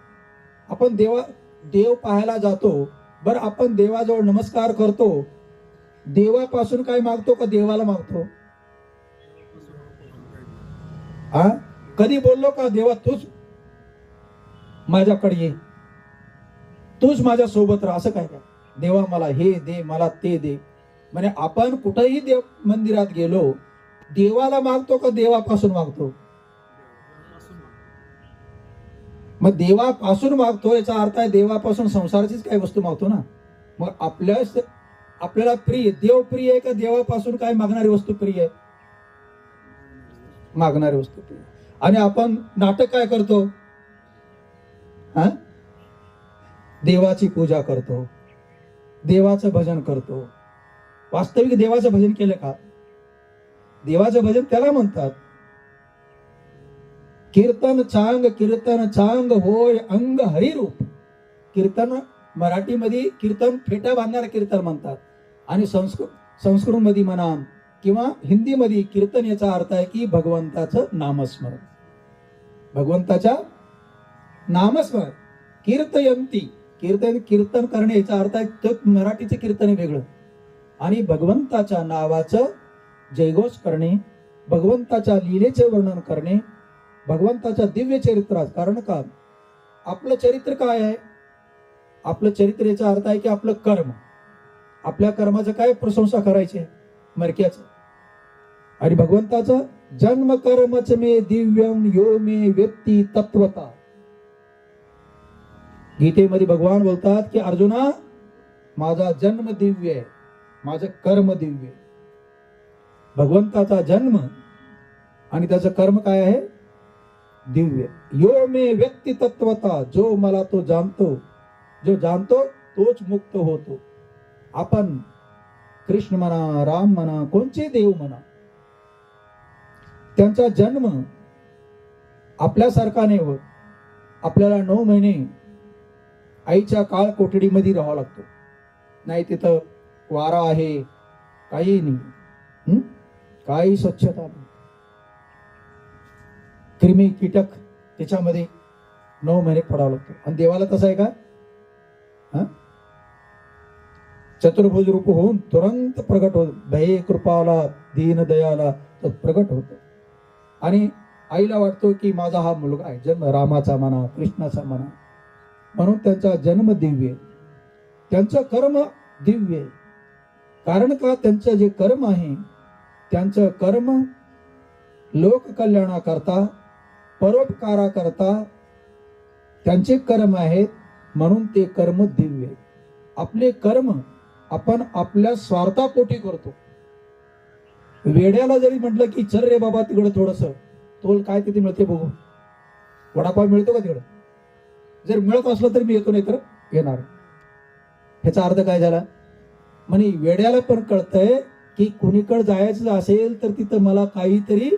आपण देव पाहायला जातो. बरं, आपण देवाजवळ नमस्कार करतो, देवापासून काय मागतो का देवाला मागतो? कधी बोललो का देवा तूच माझ्याकडे ये, तूच माझ्या सोबत राहा? असं काय का, देवा मला हे दे, मला ते दे. म्हणजे आपण कुठेही देव मंदिरात गेलो, देवाला मागतो का देवापासून मागतो? मग देवापासून मागतो याचा अर्थ आहे देवापासून संसाराचीच काही वस्तू मागतो ना. मग आपल्याला प्रिय देव प्रिय आहे का देवापासून काय मागणारी वस्तू प्रिय आहे? मागणारी वस्तू प्रिय. आणि आपण नाटक काय करतो? देवाची पूजा करतो, देवाचं भजन करतो. वास्तविक देवाचं भजन केलं का? देवाचं भजन त्याला म्हणतात कीर्तन चांग होय अंग हरिरूप. कीर्तन मराठीमध्ये कीर्तन फेटा बांधणारा कीर्तन म्हणतात, आणि संस्कृत मध्ये म्हणा किंवा हिंदीमध्ये कीर्तन याचा अर्थ आहे की भगवंताचं नामस्मरण. भगवंताच्या नामस्मरण कीर्तयंती. कीर्तन करणे याचा अर्थ आहे, तर मराठीचं कीर्तन आहे वेगळं, आणि भगवंताच्या नावाचं जयघोष करणे, भगवंताच्या लीलेचे वर्णन करणे, भगवंताच्या दिव्य चरित्रात. कारण का, आपलं चरित्र काय आहे? आपलं चरित्र याचा अर्थ आहे की आपलं कर्म, आपल्या कर्माचं काय प्रशंसा करायची मरक्याचं. आणि भगवंताचं जन्म कर्मच मे दिव्यम यो मे व्यक्ती तत्वता. गीतेमध्ये भगवान बोलतात की अर्जुना, माझा जन्म दिव्य आहे, माझं कर्म दिव्य आहे. भगवंताचा जन्म आणि त्याचं कर्म काय आहे? दिव्य. यो मे व्यक्ती तत्वता, जो मला तो जाणतो, जो जाणतो तोच मुक्त होतो. आपण कृष्ण म्हणा, राम म्हणा, कोणचे देव म्हणा, त्यांचा जन्म आपल्यासारखा नाही होत. आपल्याला 9 महिने आईच्या काळ कोठडीमध्ये राहावं लागतो. नाही तिथं वारा आहे, काही नाही, काही स्वच्छता नाही, क्रिमी कीटक त्याच्यामध्ये 9 महिने पडावं लागतो. आणि देवाला तसं आहे का? चतुर्भुज रूप होऊन तुरंत प्रगट होत, दये कृपाला दीन दयाला तो प्रगट होतो. आणि आईला वाटतो की माझा हा मुलगा आहे, जन्म रामाचा म्हणा, कृष्णाचा म्हणा, म्हणून त्यांचा जन्म दिव्य, त्यांचं कर्म दिव्य. कारण का, त्यांचं जे कर्म आहे, त्यांचं कर्म लोककल्याणाकरता, परोपकाराकरता त्यांचे कर्म आहेत, म्हणून ते कर्म दिव्य. आपले कर्म आपण आपल्या स्वार्थापोटी करतो. वेड्याला जरी म्हटलं की चल रे बाबा तिकडं थोडस, तोल काय तिथे मिळते बघू, वडापाव मिळतो का तिकडं? जर मिळत असलं तर मी येतो, नाही तर येणार. ह्याचा अर्थ काय झाला? म्हणे वेड्याला पण कळतंय की कुणीकडे जायचं असेल तर तिथं मला काहीतरी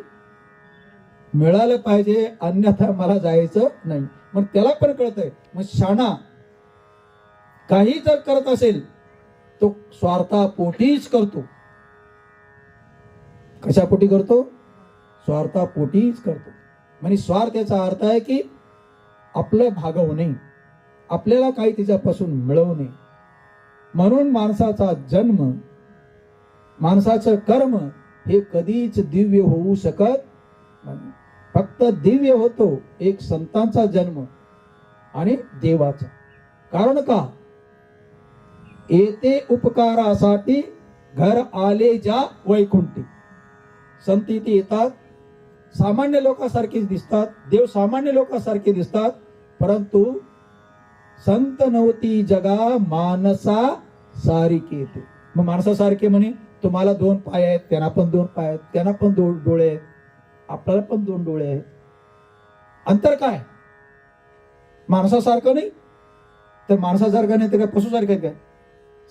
मिळालं पाहिजे, अन्यथा मला जायचं नाही. मग त्याला पण कळतंय. मग शाणा काही जर करत असेल तो स्वार्थापोटीच करतो. कशापोटी करतो? स्वार्थापोटीच करतो. म्हणजे स्वार्थ याचा अर्थ आहे की आपलं भागवणे, आपल्याला काही त्याच्यापासून मिळवणे. म्हणून माणसाचा जन्म, माणसाचं कर्म हे कधीच दिव्य होऊ शकत नाही. फक्त दिव्य होतो एक संतांचा जन्म आणि देवाचा. कारण का? येते उपकारासाठी घर आले ज्या वैकुंठी. संत इथे येतात, सामान्य लोकांसारखेच दिसतात, देव सामान्य लोकांसारखे दिसतात, परंतु संत नव्हती जगा मानसा सारिके येते. मग माणसासारखे म्हणे तुम्हाला 2 पाय आहेत, त्यांना पण 2 पाय आहेत, त्यांना पण 2 डोळे आहेत, आपल्याला पण 2 डोळे आहेत. अंतर काय? माणसासारखं नाही तर माणसासारखं नाही तर काय पशुसारखे काय?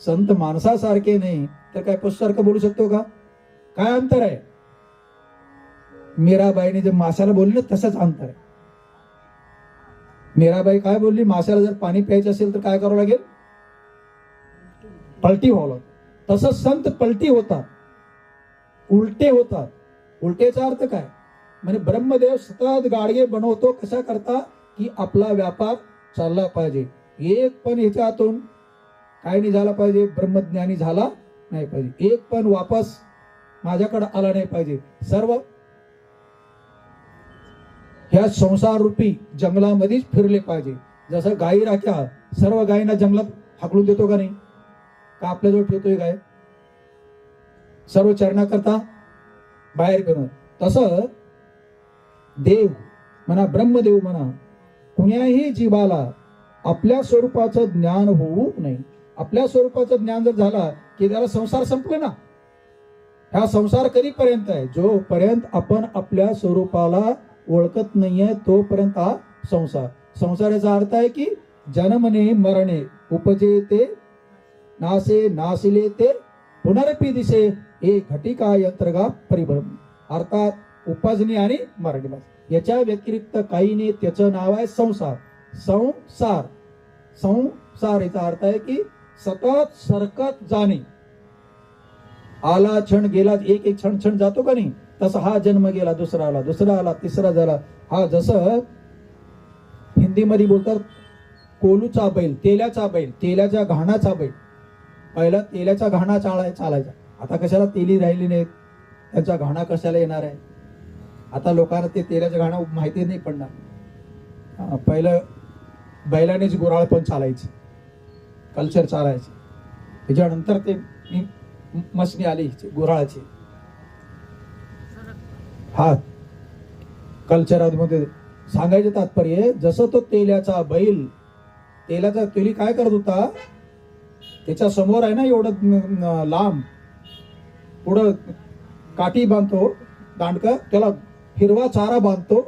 संत माणसासारखे नाही तर काय पशुसारखं बोलू शकतो का? काय अंतर आहे? मीराबाईने जे माशाला बोलले तसंच अंतर आहे. मीराबाई काय बोलली? माशाला जर पाणी प्यायचं असेल तर काय करावं लागेल? पलटी व्हावं लागेल. तसंच संत पलटी होतात, उलटे होतात. उलटेचा अर्थ काय? म्हणजे ब्रह्मदेव सतत गाडगे बनवतो. कशा करता? की आपला व्यापार चालला पाहिजे. एक पण ह्याच्यातून काय नाही झाला पाहिजे, ब्रह्मज्ञानी झाला नाही पाहिजे. एक पण वापस माझ्याकडे आला नाही पाहिजे. सर्व ह्या संसार रूपी जंगलामध्येच फिरले पाहिजे. जसं गायी राख्या सर्व गायींना जंगलात हाकलून देतो का नाही? का आपल्याजवळ ठेवतोय गाय? सर्व चरणा करता बाहेर करून. तसं देव म्हणा, ब्रह्मदेव म्हणा, कुण्याही जीवाला आपल्या स्वरूपाचं ज्ञान होऊ नये. आपल्या स्वरूपाचं ज्ञान जर झाला की त्याला संसार संपला ना. हा संसार कधीपर्यंत आहे? जोपर्यंत आपण आपल्या स्वरूपाला ओळखत नाहीये तोपर्यंत हा संसार. संसाराचा अर्थ आहे की जन्मने मरणे, उपजे ते नासे, नासिले ते पुनरपी दिसे, हे घटिका यंत्रगा परिभ्रम. अर्थात उपजणे आणि मरणे, याच्या व्यतिरिक्त काही नाही. त्याचं नाव आहे संसार. संसार, संसार याचा अर्थ आहे की सतत सरकत जाणे. आला क्षण गेला, एक एक क्षण क्षण जातो का नाही, तसा हा जन्म गेला, दुसरा आला, दुसरा आला, तिसरा झाला. हा जसं हिंदीमध्ये बोलतात कोलूचा बैल, तेल्याचा बैल, तेल्याच्या घाणाचा बैल. पहिला तेल्याचा घाणा चालायचा, आता कशाला तेली राहिली नाहीत, त्यांचा घाणा कशाला येणार आहे. आता लोकांना ते तेल्याचा घाणा माहिती नाही पडणार. पहिलं बैलानेच गुराळ पण चालायची, कल्चर चालायचे. त्याच्यानंतर ते मशनी आली गुराळाची. हा कल्चरामध्ये सांगायचं तात्पर्य, जसं तो तेल्याचा बैल, तेलाचा तेली काय करत होता, त्याच्या समोर आहे ना एवढं लांब, पुढं काठी बांधतो, दांडका, त्याला हिरवा चारा बांधतो,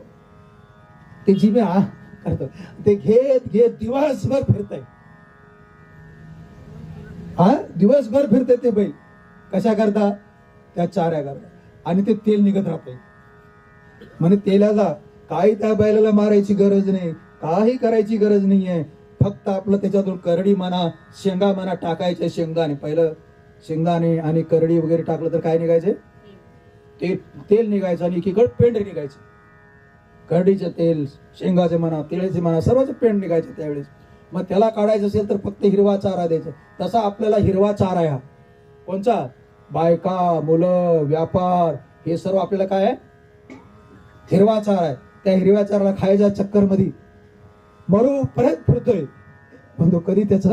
ते जिमे करतो, ते घेत घेत दिवसभर फिरतय. हा दिवसभर फिरते ते बैल. कशा करता? त्या चाऱ्या करता. आणि ते तेल निघत राहते. म्हणजे तेलाला काही त्या बैलाला मारायची गरज नाही, काही करायची गरज नाहीये. फक्त आपलं त्याच्यातून करडी म्हणा, शेंगा म्हणा टाकायचे. शेंगाने पहिलं शेंगाने आणि करडी वगैरे टाकलं तर काय निघायचे? ते तेल निघायचं आणि एकीकडे पेंड निघायचे. करडीचे तेल, शेंगाचे म्हणा, तिळाचे म्हणा, सर्वच पेंड निघायचे त्यावेळेस. मग त्याला काढायचं असेल तर फक्त हिरवा चारा द्यायचा. तसा आपल्याला हिरवा चारा आहे. कोणचा? बायका, मुलं, व्यापार, हे सर्व आपल्याला काय आहे? हिरवा चारा आहे. त्या हिरव्या चाराला खायच्या चक्कर मध्ये मरूपर्यंत फिरतोय, पण तो कधी त्याच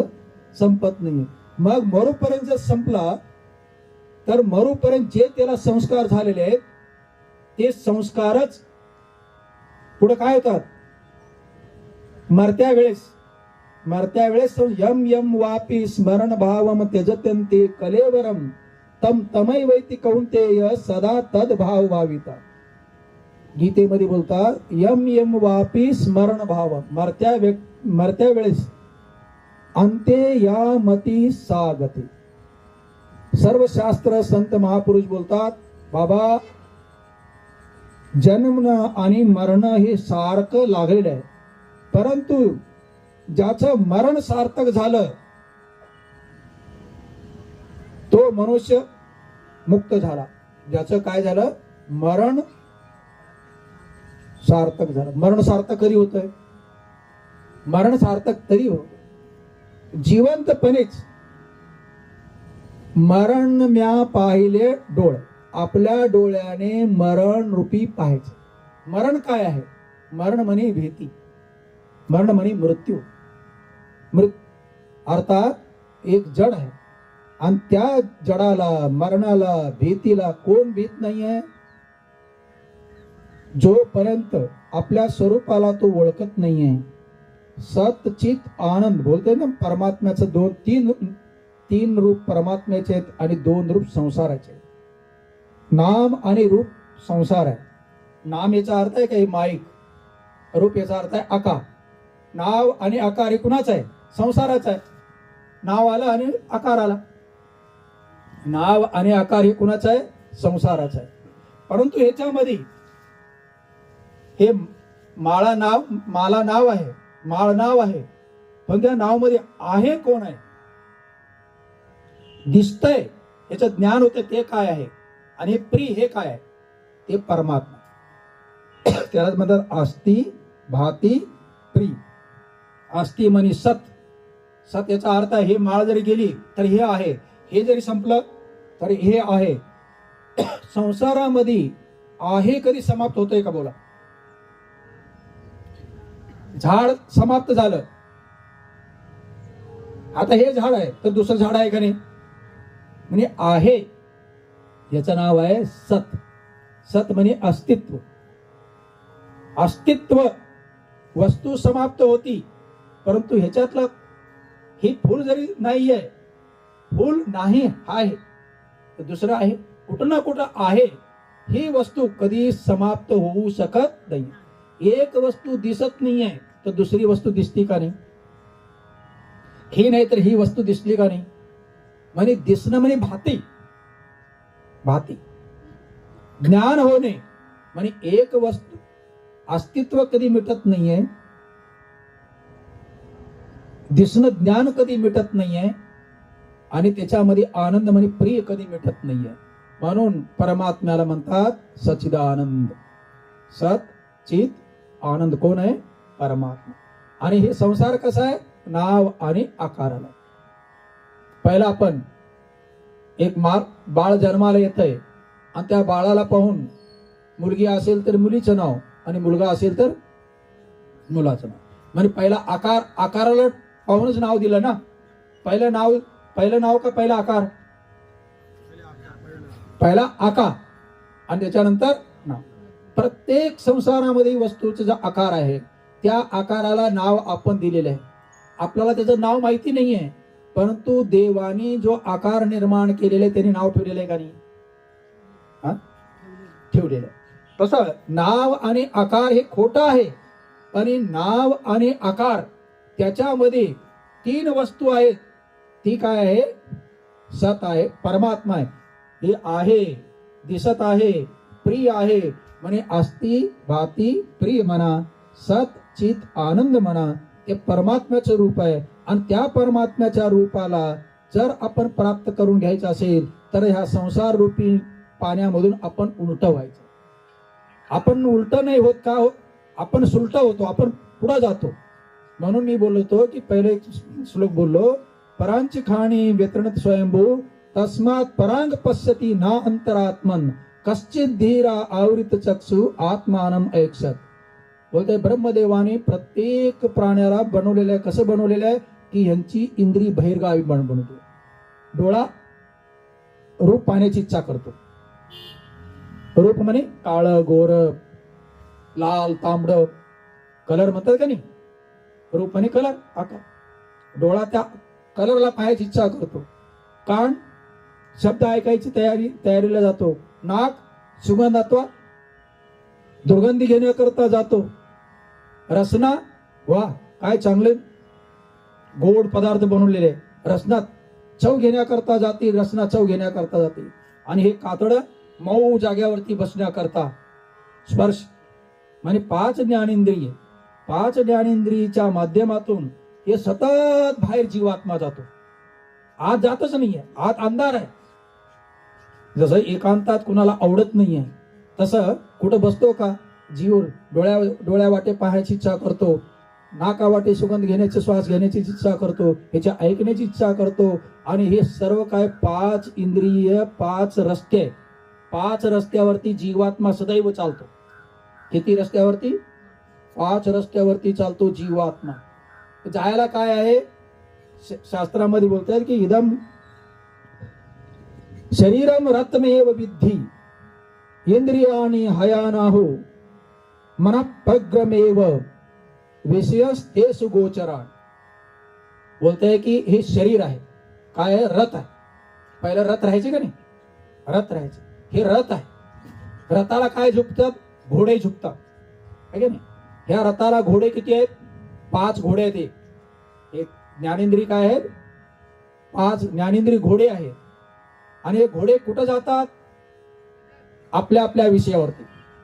संपत नाही. मग मरूपर्यंत जर संपला तर मरूपर्यंत जे त्याला संस्कार झालेले आहेत ते संस्कारच पुढे काय होतात? मरत्या वेळेस यम यम वापी स्मरण भावम त्यजत्यंते कलेवरम तम तमय वैती कौंतेय सदा तद भाव भाविता. गीतेमध्ये बोलतात, यम यम वापी स्मरण भाव, मरत्या वेळेस अंते या मती सागते. सर्व शास्त्र संत महापुरुष बोलतात बाबा जन्म आणि मरण हे सारखं लागलेलं आहे, परंतु ज्याचं मरण सार्थक झालं तो मनुष्य मुक्त झाला. ज्याचं काय झालं, मरण सार्थक झालं. मरण सार्थक कधी होतंय, मरण सार्थक तरी होत जिवंतपणेच. मरण म्या पाहिले डोळे, आपल्या डोळ्याने मरण रूपी पाहायचं. मरण काय आहे, मरण म्हणे भीती, मरण म्हणे मृत्यू. अर्थात एक जड आहे आणि त्या जडाला, मरणाला, भीतीला कोण भीत नाहीये? जोपर्यंत आपल्या स्वरूपाला तो ओळखत नाहीये. सत चित आनंद बोलते ना, परमात्म्याचं तीन रूप परमात्म्याचे आहेत आणि 2 रूप संसाराचे आहेत. नाम आणि रूप संसार आहे. नाम याचा अर्थ आहे काही माईक, रूप याचा अर्थ आहे आकार. नाव आणि आकार हे कुणाचा आहे, संसाराचा आहे. नाव आला आणि आकार आला. नाव आणि आकार हे कुणाचा आहे, संसाराचा आहे. परंतु ह्याच्यामध्ये हे माळा नाव आहे, माळ नाव आहे, पण त्या नावामध्ये आहे कोण आहे, दिसतंय, याचं ज्ञान होतं ते काय आहे, आणि प्री हे काय आहे, ते परमात्मा. त्यालाच म्हणतात अस्ति भाती प्री. अस्ति म्हणजे सत, सत याचा अर्थ आहे हे माळ जरी गेली तर हे आहे, हे जरी संपलं तर हे आहे. संसारामध्ये आहे कधी समाप्त होतोय का, बोला? झाड समाप्त झालं, आता हे झाड आहे तर दुसरं झाड आहे का नाही, म्हणजे आहे, याचं नाव आहे सत. सत म्हणजे अस्तित्व. अस्तित्व वस्तू समाप्त होती, परंतु ह्याच्यातलं हे फूल जरी नाहीये, फूल नाही आहे तर दुसरं आहे, कुठं ना कुठं आहे. ही वस्तू कधी समाप्त होऊ शकत नाही. एक वस्तू दिसत नाहीये तर दुसरी वस्तू दिसती का नाही, ही नाही तर ही वस्तू दिसली का नाही. म्हणजे दिसणं म्हणजे भाती, भाती. ज्ञान होणे म्हणजे एक वस्तू, अस्तित्व कधी मिटत नाहीये, दिसणं ज्ञान कधी मिटत नाहीये, आणि त्याच्यामध्ये आनंद म्हणजे प्रिय कधी मिटत नाहीये. म्हणून परमात्म्याला म्हणतात सच्चिदानंद. सत चित आनंद कोण आहे, परमात्मा. आणि हे संसार कसा आहे, नाव आणि आकाराला. पहिला आपण एक बाळ जन्माला येतंय आणि त्या बाळाला पाहून मुलगी असेल तर मुलीचं नाव आणि मुलगा असेल तर मुलाचं नाव. म्हणजे पहिला आकाराला पाहूनच नाव दिलं ना. पहिलं नाव का पहिला आकार, पहिला आकार आणि त्याच्यानंतर नाव. प्रत्येक संसारामध्ये वस्तूचा जो आकार आहे त्या आकाराला नाव आपण दिलेलं आहे. आपल्याला त्याचं नाव माहिती नाहीये, परंतु देवानी जो आकार निर्माण केलेले त्याने नाव ठेवलेलं आहे का नाही, ठेवलेलं आहे. तसं नाव आणि आकार हे खोटं आहे, आणि नाव आणि आकार त्याच्यामध्ये 3 वस्तू आहेत. ती काय आहे, सत आहे, परमात्मा आहे. हे आहे, दिसत आहे, प्रिय आहे, म्हणे अस्ति भाती प्रिय म्हणा, सत चित आनंद म्हणा, ते परमात्म्याचं रूप आहे. आणि त्या परमात्म्याच्या रूपाला जर आपण प्राप्त करून घ्यायचं असेल तर ह्या संसार रूपी पाण्यामधून आपण उलट व्हायचं. आपण उलट नाही होत का, आपण सुलट होतो, आपण पुढे जातो. म्हणून मी बोलतो की पहिले एक श्लोक बोललो, परांची खाणी व्यतरणत स्वयंभू तस्मात परांग पश्यती ना अंतरात्मन कश्चित धीरा आवृत चक्षु आत्मानम ऐक्षत. बोलते ब्रह्मदेवाने प्रत्येक प्राण्याला बनवलेलं आहे. कसं बनवलेलं आहे की यांची इंद्रिय बहिर्गावी बनवली. डोळा रूप पाहण्याची इच्छा करतो. रूप म्हणे काळ गोर लाल तांबड कलर म्हणतात का नाही, रूप म्हणे कलर आकार. डोळा त्या कलरला पाहायची इच्छा करतो. कान शब्द ऐकायची तयारीला जातो. नाक सुगंधात्वा दुर्गंधी घेण्याकरता जातो. रसना वा काय चांगले गोड पदार्थ बनवलेले रसनात चव घेण्याकरता जाते, रसना चव घेण्याकरता जाते. आणि हे कातडं मऊ जाग्यावरती बसण्याकरता स्पर्श म्हणजे 5 ज्ञानेंद्रिय, 5 ज्ञानेंद्रियच्या माध्यमातून हे सतत बाहेर जीवात्मा जातो. आत जातच नाहीये, आत अंधार आहे. जसं एकांतात कुणाला आवडत नाहीये तसं कुठं बसतो का जीव डोळ्या वाटे पाहायची इच्छा करतो, नाका वाटे सुगंध घेण्याची, श्वास घेण्याची इच्छा करतो, ह्याच्या ऐकण्याची इच्छा करतो. आणि हे सर्व काय 5 इंद्रिय, 5 रस्ते, 5 रस्त्यावरती जीवात्मा सदैव चालतो. किती रस्त्यावरती? 5 रस्त्यावरती चालतो जीवात्मा. जायला काय आहे? शास्त्रामध्ये बोलतात की इदम शरीरम रत्मेव विद्धि इंद्रियाणि हयानाहो मनःप्रग्रमेव विषयस्तेषु गोचरान्. बोलते की हे शरीर आहे. काय आहे? रथ आहे. पहिलं रथ राहायचे का नाही? रथ राहायचे. हे रथ आहे. रथाला काय झुकतात? घोडे झुकतात, आहे का नाही? ह्या रथाला घोडे किती आहेत? 5 घोडे आहेत. एक ज्ञानेंद्रिय काय आहेत? 5 ज्ञानेंद्रिय घोडे आहेत. आणि हे घोडे कुठं जातात? आपल्या आपल्या विषयावरती.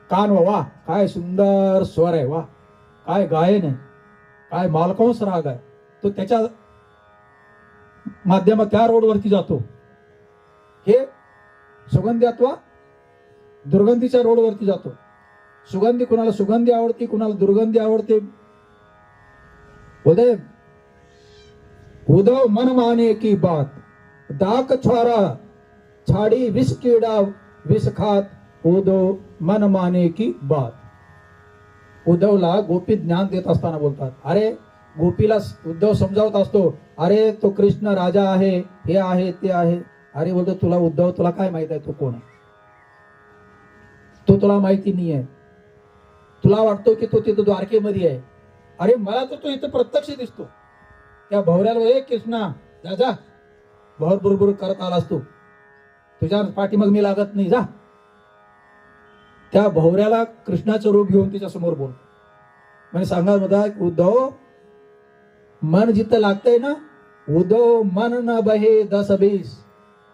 कान वा, काय सुंदर स्वर आहे, वा काय गायन आहे, काय मालकंस राग आहे, तो त्याच्या माध्यमात त्या रोडवरती जातो. हे सुगंधी अथवा दुर्गंधीच्या रोडवरती जातो. सुगंधी, कुणाला सुगंधी आवडते, कुणाला दुर्गंधी आवडते. बोलते उद्धव मन माने की बात, दाक छारा छाड़ी विष कीड़ा विष खात, उद्धव मन माने की बात. उद्धवला गोपी ज्ञान देत असताना बोलतात, अरे गोपीला उद्धव समजावत असतो, अरे तो कृष्ण राजा आहे, हे आहे ते आहे. अरे बोलतो तुला उद्धव, तुला काय माहित आहे तो कोण आहे? तो तुला माहिती नाही आहे. तुला वाटतो की तो तिथं द्वारकेमध्ये आहे. अरे मला तर तो इथं प्रत्यक्ष दिसतो. त्या भवऱ्याला, ए कृष्णा जा जा, भवर बुरबुर करत आलास तू, तुझ्या पाठीमाग मी लागत नाही, जा. त्या भवऱ्याला कृष्णाचं रूप घेऊन तिच्या समोर बोल म्हणजे सांगा होता, उद्धव मन जिथं लागतंय ना, उद्धव मन न बहे 10-20,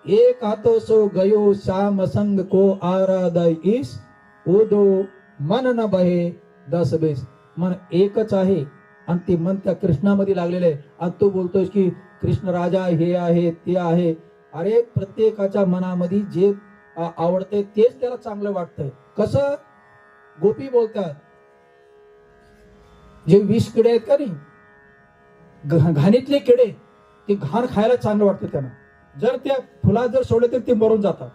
एक हातो सो गयो श्याम संग को आराधय ईस, उद्धव मन न बहे 10-20. मन एकच आहे आणि ते मन त्या कृष्णामध्ये लागलेलं आहे. आणि तू बोलतोय की कृष्ण राजा हे आहे ते आहे. अरे प्रत्येकाच्या मनामध्ये जे आवडते तेच त्याला चांगलं वाटतंय. कसं? गोपी बोलतात, जे विष किडे आहेत का नाही, घाणीतले किडे, ते घाण खायला चांगलं वाटतं त्यांना. जर त्या फुलात जर सोडले तर ते मरून जातात.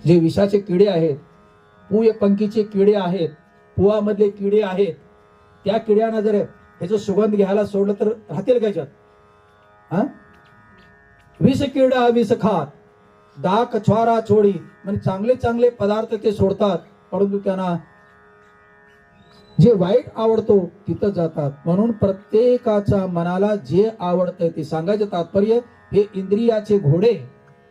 जे विषाचे किडे आहेत, पूय पंखीचे किडे आहेत, पुवामधले किडे आहेत, त्या किड्यांना जर ह्याचं सुगंध घ्यायला सोडलं तर राहतील का याच्यात? हा, विष किडा विष खात, दाक छ्वारा छोडी. म्हणजे चांगले चांगले पदार्थ ते सोडतात, परंतु त्यांना जे वाईट आवडतो तिथं जातात. म्हणून प्रत्येकाच्या मनाला जे आवडतंय ते सांगायचं तात्पर्य, हे इंद्रियाचे घोडे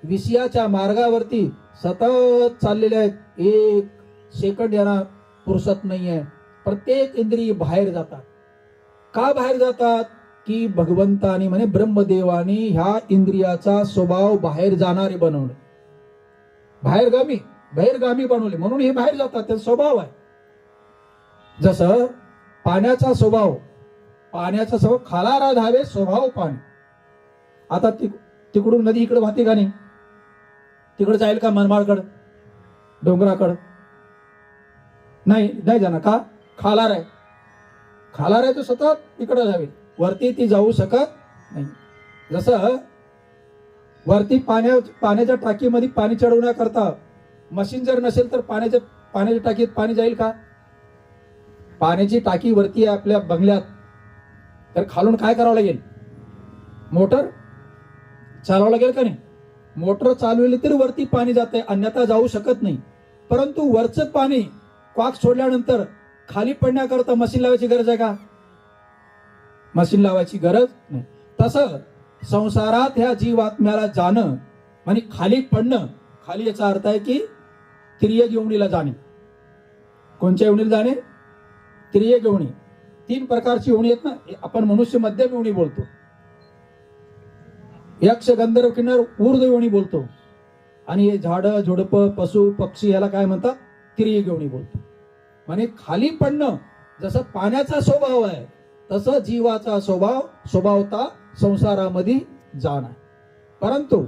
विषयाच्या मार्गावरती सतत चाललेले आहेत. एक सेकंड यांना फुरसत नाहीये. प्रत्येक इंद्रिय बाहेर जातात. का बाहेर जातात? की भगवंतानी म्हणे ब्रह्मदेवानी ह्या इंद्रियाचा स्वभाव बाहेर जाणारे बनवले, बाहेरगामी बनवले, म्हणून हे बाहेर जातात. त्यांचा स्वभाव आहे. जसं पाण्याचा स्वभाव खालारा धावे स्वभाव पाणी. आता तिकडून नदी इकडे वाहते का नाही? तिकडे जाईल का मनमाडकडं, डोंगराकडं? नाही जाणार. का? खालार आहे तो सतत इकडे जावे, वरती ती जाऊ शकत नाही. जसं वरती पाण्याच्या टाकीमध्ये पाणी चढवण्याकरता मशीन जर नसेल तर पाण्याच्या टाकीत पाणी जाईल का? पाण्याची टाकी वरती आहे आपल्या बंगल्यात, तर खालून काय करावं लागेल? मोटर चालवावं लागेल का नाही? मोटर चालवली तर वरती पाणी जाते, अन्यथा जाऊ शकत नाही. परंतु वरचं पाणी क्वाक सोडल्यानंतर खाली पडण्याकरता मशीन लावायची गरज आहे का? मशीन लावायची गरज नाही. तसं संसारात ह्या जीवात्म्याला जाणं म्हणजे खाली पडणं. खाली याचा अर्थ आहे की त्रियग योनीला जाणे. कोणत्या योनीला जाणे? त्रियग योनी. 3 प्रकारची योनी आहेत ना. आपण मनुष्य मध्यम योनी बोलतो. यक्ष गंधर्व किन्नर ऊर्ध्वयोनी बोलतो, आणि हे झाडं झुडपं पशु पक्षी याला काय म्हणतात, तिर्यगयोनी बोलतो. म्हणजे खाली पडणं जसं पाण्याचा स्वभाव आहे तसं जीवाचा स्वभावता संसारामध्ये जाणं. परंतु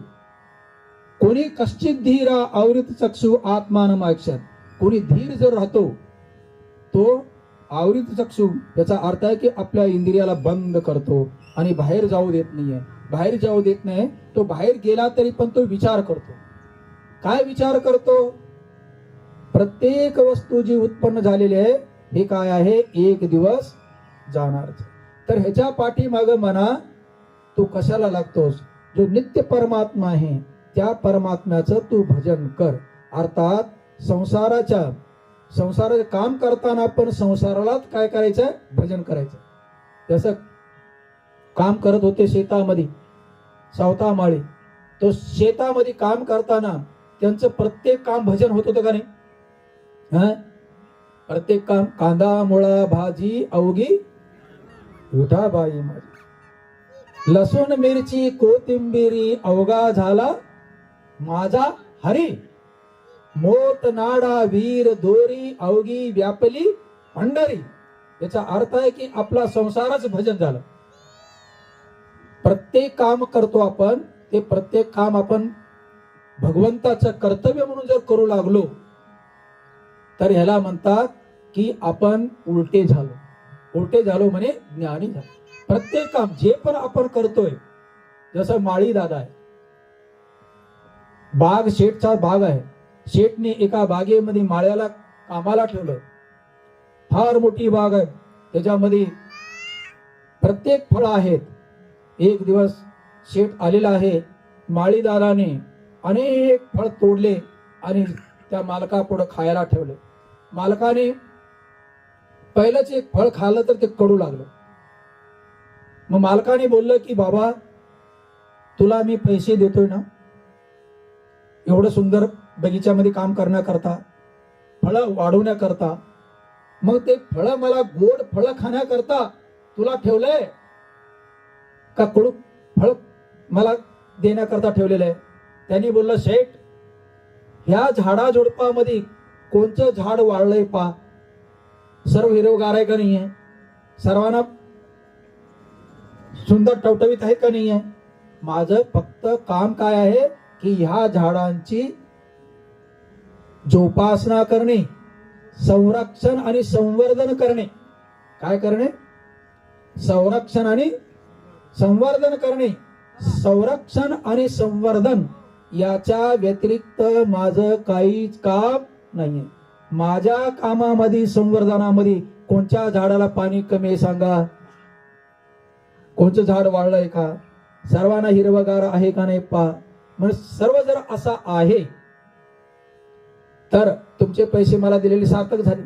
कोणी कश्चित धीरा आवृत चक्षु आत्मानम ऐक्षत, कोणी धीर जर राहतो तो आवृत चक्षु, याचा अर्थ आहे की आपल्या इंद्रियाला बंद करतो आणि बाहेर जाऊ देत नाहीये. बाहेर जाऊ देत नाही, तो बाहेर गेला तरी पण तो विचार करतो. काय विचार करतो? प्रत्येक वस्तू जी उत्पन्न झालेली आहे हे काय आहे, एक दिवस जाणार. तर ह्याच्या पाठीमाग म्हणा तू कशाला लागतोस? जो नित्य परमात्मा आहे त्या परमात्म्याचं तू भजन कर. अर्थात संसाराचं काम करताना आपण संसारालाच काय करायचं, भजन करायचं. जसं काम करत होते शेतामध्ये सावता माळी, तो शेतामध्ये काम करताना त्यांचं प्रत्येक काम भजन होत होतं का नाही? प्रत्येक काम, कांदा मुळा भाजी अवघी विठाबाई माझी, लसूण मिरची कोथिंबिरी अवघा झाला माझा हरी, मोठ नाडा वीर दोरी अवघी व्यापली पंढरी. याचा अर्थ आहे की आपला संसारच भजन झालं. प्रत्येक काम करतो आपण, ते प्रत्येक काम आपण भगवंताचं कर्तव्य म्हणून जर करू लागलो तर ह्याला म्हणतात की आपण उलटे झालो. उलटे झालो म्हणजे ज्ञानी झालो. प्रत्येक काम जे पण आपण करतोय, जसं माळी दादा आहे, बाग शेठचा बाग आहे, शेठने एका बागेमध्ये माळ्याला कामाला ठेवलं. फार मोठी बाग आहे, त्याच्यामध्ये प्रत्येक फळ आहेत. एक दिवस शेठ आलेला आहे, माळीदाराने अनेक फळ तोडले आणि त्या मालकापुढे खायला ठेवले. मालकाने पहिलंच एक फळ खाल्लं तर ते कडू लागलं. मग मालकाने बोललं की बाबा तुला मी पैसे देतोय ना एवढं सुंदर बगीच्यामध्ये काम करण्याकरता, फळं वाढवण्याकरता, मग ते फळं मला गोड फळं खाण्याकरता तुला ठेवलंय का कडू फळ मला देण्याकरता ठेवलेलं आहे? त्यांनी बोललं शेठ, ह्या झाडा झुडपामध्ये कोणतं झाड वाढलंय पा, सर्व हिरवगार आहे का नाही आहे, सर्वांना सुंदर टवटवीत आहे का नाही आहे? माझं फक्त काम काय आहे की ह्या झाडांची जोपासना करणे, संरक्षण आणि संवर्धन करणे. काय करणे? संरक्षण आणि संवर्धन करणे. संरक्षण आणि संवर्धन याच्या व्यतिरिक्त माझं काहीच काम नाहीये. माझ्या कामामध्ये, संवर्धनामध्ये कोणत्या झाडाला पाणी कमी आहे सांगा? कोणतं झाड वाढलंय का? सर्वांना हिरवगार आहे का नाही पा? म्हणजे सर्व जर असा आहे तर तुमचे पैसे मला दिलेले सार्थक झाले.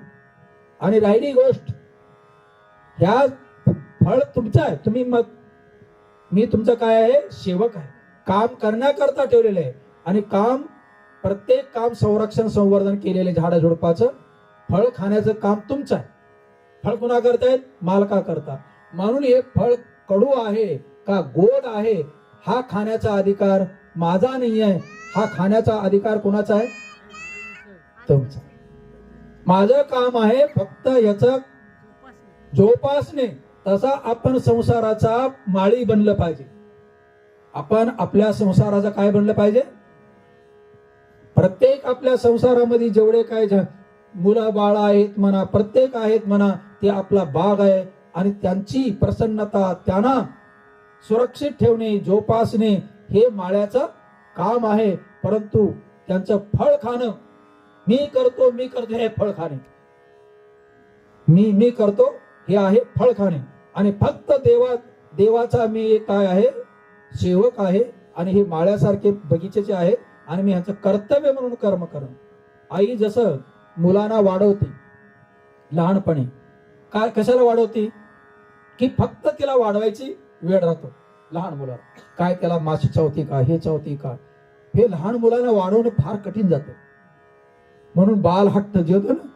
आणि राहिली गोष्ट, ह्या फळ तुमचं आहे, तुम्ही मग मी तुमचं काय आहे, सेवक आहे, काम करण्याकरता ठेवलेलं आहे. आणि काम, प्रत्येक काम संरक्षण संवर्धन केलेले झाडाझुडपाचं फळ खाण्याचं काम तुमचं आहे. फळ कुणा करतायत? मालका करता. म्हणून हे फळ कडू आहे का गोड आहे हा खाण्याचा अधिकार माझा नाही आहे. हा खाण्याचा अधिकार कोणाचा आहे? तुमचा. माझं काम आहे फक्त याचं जोपासणे. तसा आपण संसाराचा माळी बनलं पाहिजे. आपण आपल्या संसाराचा काय बनलं पाहिजे? प्रत्येक आपल्या संसारामध्ये जेवढे काय मुलं बाळ आहेत म्हणा, प्रत्येक आहेत म्हणा, ते आपला बाग आहे आणि त्यांची प्रसन्नता, त्यांना सुरक्षित ठेवणे, जोपासणे हे माळ्याचं काम आहे. परंतु त्यांचं फळ खाणं, मी करतो हे फळ खाणे, मी करतो हे आहे फळ खाणे. आणि फक्त देवाचा मी काय आहे, सेवक आहे. आणि हे माळ्यासारखे बगीचेचे आहे आणि मी ह्याचं कर्तव्य म्हणून कर्म करणं. आई जसं मुलांना वाढवते लहानपणी, काय कशाला वाढवते? की फक्त तिला वाढवायची वेळ राहतो. लहान मुलाला काय, त्याला माशी चावती का, हे चावती का, हे लहान मुलांना वाढवणं फार कठीण जातं. म्हणून बाल हट्ट जे होतं ना,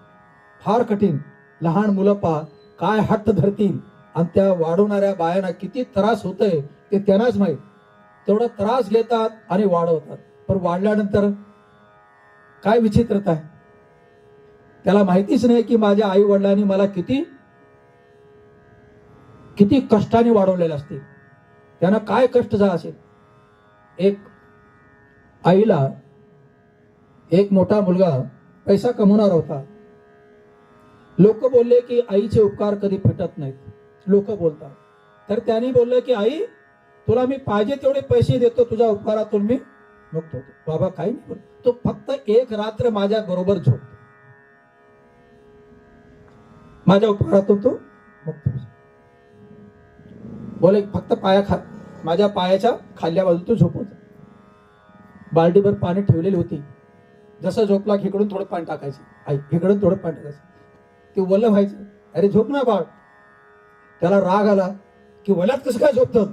फार कठीण. लहान मुलं पा काय हट्ट धरतील आणि त्या वाढवणाऱ्या बायांना किती त्रास होतोय ते त्यांनाच माहित. तेवढा त्रास घेतात आणि वाढवतात. पण वाढल्यानंतर काय विचित्रता आहे, त्याला माहितीच नाही की माझ्या आई वडिलांनी मला किती किती कष्टाने वाढवलेलं असते, त्यांना काय कष्ट झाला असेल. एक आईला एक मोठा मुलगा पैसा कमवणार होता. लोक बोलले की आईचे उपकार कधी फिटत नाहीत, लोक बोलतात. तर त्यांनी बोललं की आई, तुला मी पाहिजे तेवढे पैसे देतो, तुझ्या उपकारातून मी मुक्त होतो. बाबा काही नाही बोल, तो फक्त एक रात्र माझ्या बरोबर झोप, माझ्या उपकारातून तो मुक्त होतो. बोले फक्त माझ्या पायाच्या खाल्ल्या बाजू तू झोपवत. बाल्टीभर पाणी ठेवलेली होती. जसं झोपला की इकडून थोडं पाणी टाकायचं, आई इकडून थोडं पाणी टाकायचं, ते ओलं व्हायचं. अरे झोप ना बाळ. त्याला राग आला की वल्यात कसं काय झोपतात.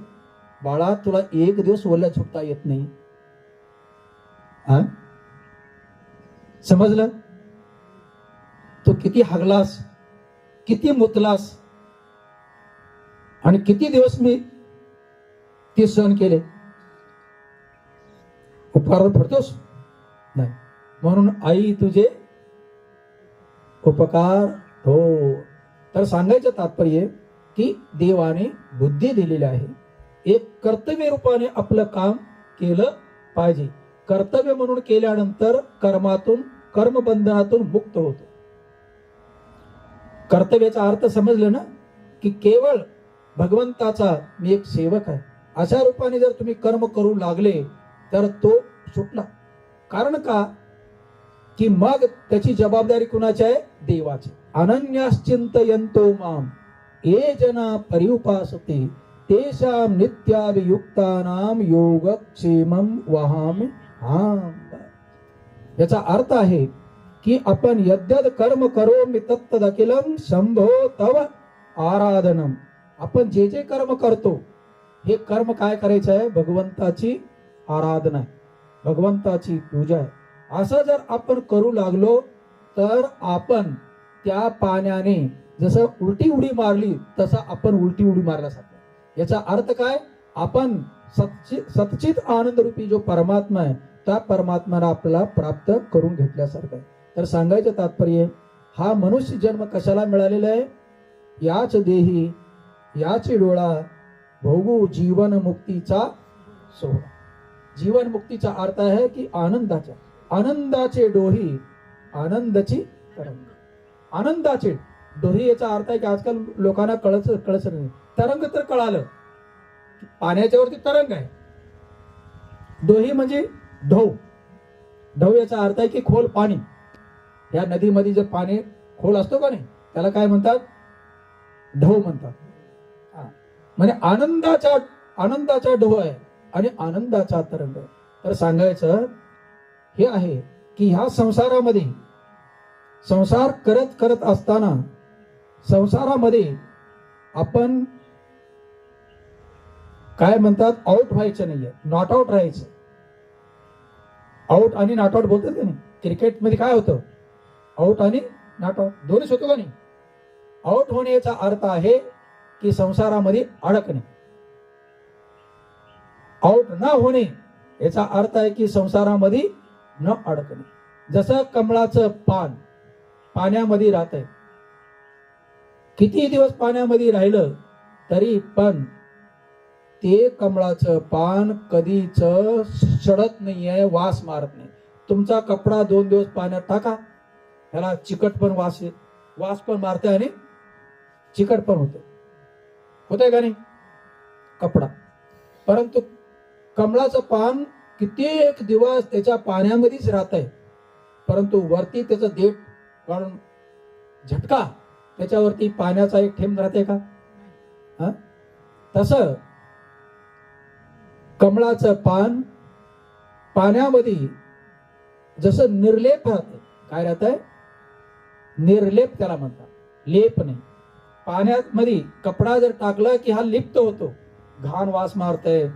बाळा तुला एक दिवस वल्यात झोपता येत नाही, समजलं. तू किती हागलास, किती मुतलास आणि किती दिवस मी ते सहन केले. उपकार फेडतोस नाही. म्हणून आई तुझे उपकार हो. तर सांगायचं तात्पर्य की देवाने बुद्धी दिलेली आहे, एक कर्तव्य रूपाने आपलं काम केलं पाहिजे. कर्तव्य म्हणून केल्यानंतर कर्मबंधनातून मुक्त होतो. कर्तव्याचा अर्थ समजलं ना, की केवळ भगवंताचा मी एक सेवक आहे अशा रूपाने जर तुम्ही कर्म करू लागले तर तो सुटला. कारण का की मग त्याची जबाबदारी कुणाची आहे, देवाची. अनन्याश्चिंतयन्तो माम ये जना परिउपासते तेषां नित्याभियुक्तानां योगक्षेमं वहामि हां. याचा अर्थ आहे की आपण यद्यद कर्म करोमि तत्तदखिलं शंभो तव आराधनम. आपण जे जे कर्म करतो हे कर्म काय करायचं आहे, भगवंताची आराधना आहे, भगवंताची पूजा आहे. असं जर आपण करू लागलो तर आपण त्या पाण्याने जसं उलटी उडी मारली तसं आपण उलटी उडी मारल्यासारखं. याचा अर्थ काय, आपण सच्चित आनंद रूपी जो परमात्मा आहे त्या परमात्म्याला आपल्याला प्राप्त करून घेतल्यासारखं आहे. तर सांगायचं तात्पर्य, हा मनुष्य जन्म कशाला मिळालेला आहे, याच देही याच डोळा भोगू जीवन मुक्तीचा सोहळा. जीवन मुक्तीचा अर्थ आहे की आनंदाचे डोही आनंदाची तरंग. आनंदाचे डोही याचा अर्थ आहे की आजकाल लोकांना कळच नाही. तरंग तर कळालं, पाण्याच्या वरती तरंग आहे. डोही म्हणजे ढव याचा अर्थ आहे की खोल पाणी. या नदीमध्ये जे पाणी खोल असतो का नाही त्याला काय म्हणतात, ढव म्हणतात. म्हणजे आनंदाचा ढोह आहे आणि आनंदाचा तरंग. तर सांगायचं हे आहे की ह्या संसारामध्ये संसार करत असताना संसारामध्ये आपण काय म्हणतात, आउट व्हायचं नाहीये, नॉट आउट राहायचं. आउट आणि नॉट आउट बोलतात का नाही, क्रिकेटमध्ये काय होतं, आउट आणि नॉट आउट दोन्हीच होतो का नाही. आउट होण्याचा अर्थ आहे की संसारामध्ये अडकणे. आउट न होणे याचा अर्थ आहे की संसारामध्ये न अडकणे. जसं कमळाचं पान पाण्यामध्ये राहतंय, किती दिवस पाण्यामध्ये राहिलं तरी पण ते कमळाचं पान कधीच सडत नाहीये, वास मारत नाही. तुमचा कपडा 2 दिवस पाण्यात टाका, त्याला चिकट पण वास पण मारते आणि चिकट पण होतंय का नाही कपडा. परंतु कमळाचं पान कित्येक दिवस त्याच्या पाण्यामध्येच राहत आहे, परंतु वरती त्याचं देठ काढून झटका त्याच्यावरती पाण्याचा एक थेंब राहते का. तसं कमळाचं पान पाण्यामध्ये जसं निर्लेप राहते. काय राहत आहे, निर्लेप त्याला म्हणतात, लेप नाही. पाण्यामध्ये कपडा जर टाकला की हा लिप्त होतो, घाण वास मारतय,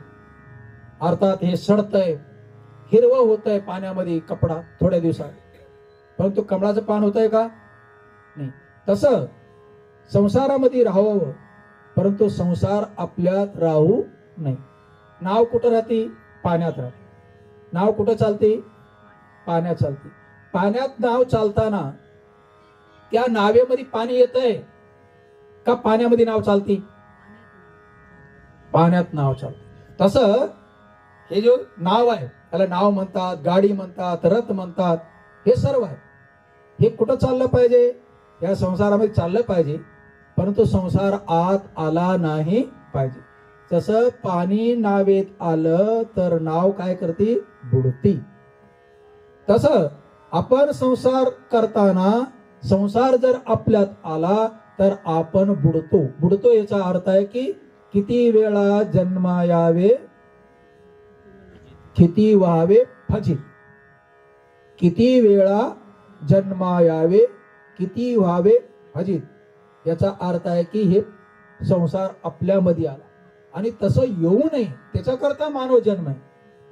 अर्थात हे सडतय, हिरवं होतंय पाण्यामध्ये कपडा थोड्या दिवसात. परंतु कमळाचं पान होतंय का नाही. तसं संसारामध्ये राहावं परंतु संसार आपल्यात राहू नाही. नाव कुठं राहते? पाण्यात राहते. नाव कुठं चालते? पाण्यात चालते. पाण्यात नाव चालताना त्या नावेमध्ये पाणी येतंय का पाण्यामध्ये नाव चालते? पाण्यात नाव चालते. तसं हे जो नाव आहे त्याला नाव म्हणतात, गाडी म्हणतात, रथ म्हणतात, हे सर्व आहे. हे कुठं चाललं पाहिजे? या संसारामध्ये चाललं पाहिजे, परंतु संसार आत आला नाही पाहिजे. जसं पाणी नावेत आलं तर नाव काय करते? बुडती. तसं आपण संसार करताना संसार जर आपल्यात आला तर आपण बुडतो. बुडतो याचा अर्थ आहे की किती वेळा जन्मा यावे, किती व्हावे फजित. किती वेळा जन्मा यावे, किती व्हावे फजित. याचा अर्थ आहे की हे संसार आपल्यामध्ये आला आणि तसं येऊ नये त्याच्याकरता मानव जन्म आहे.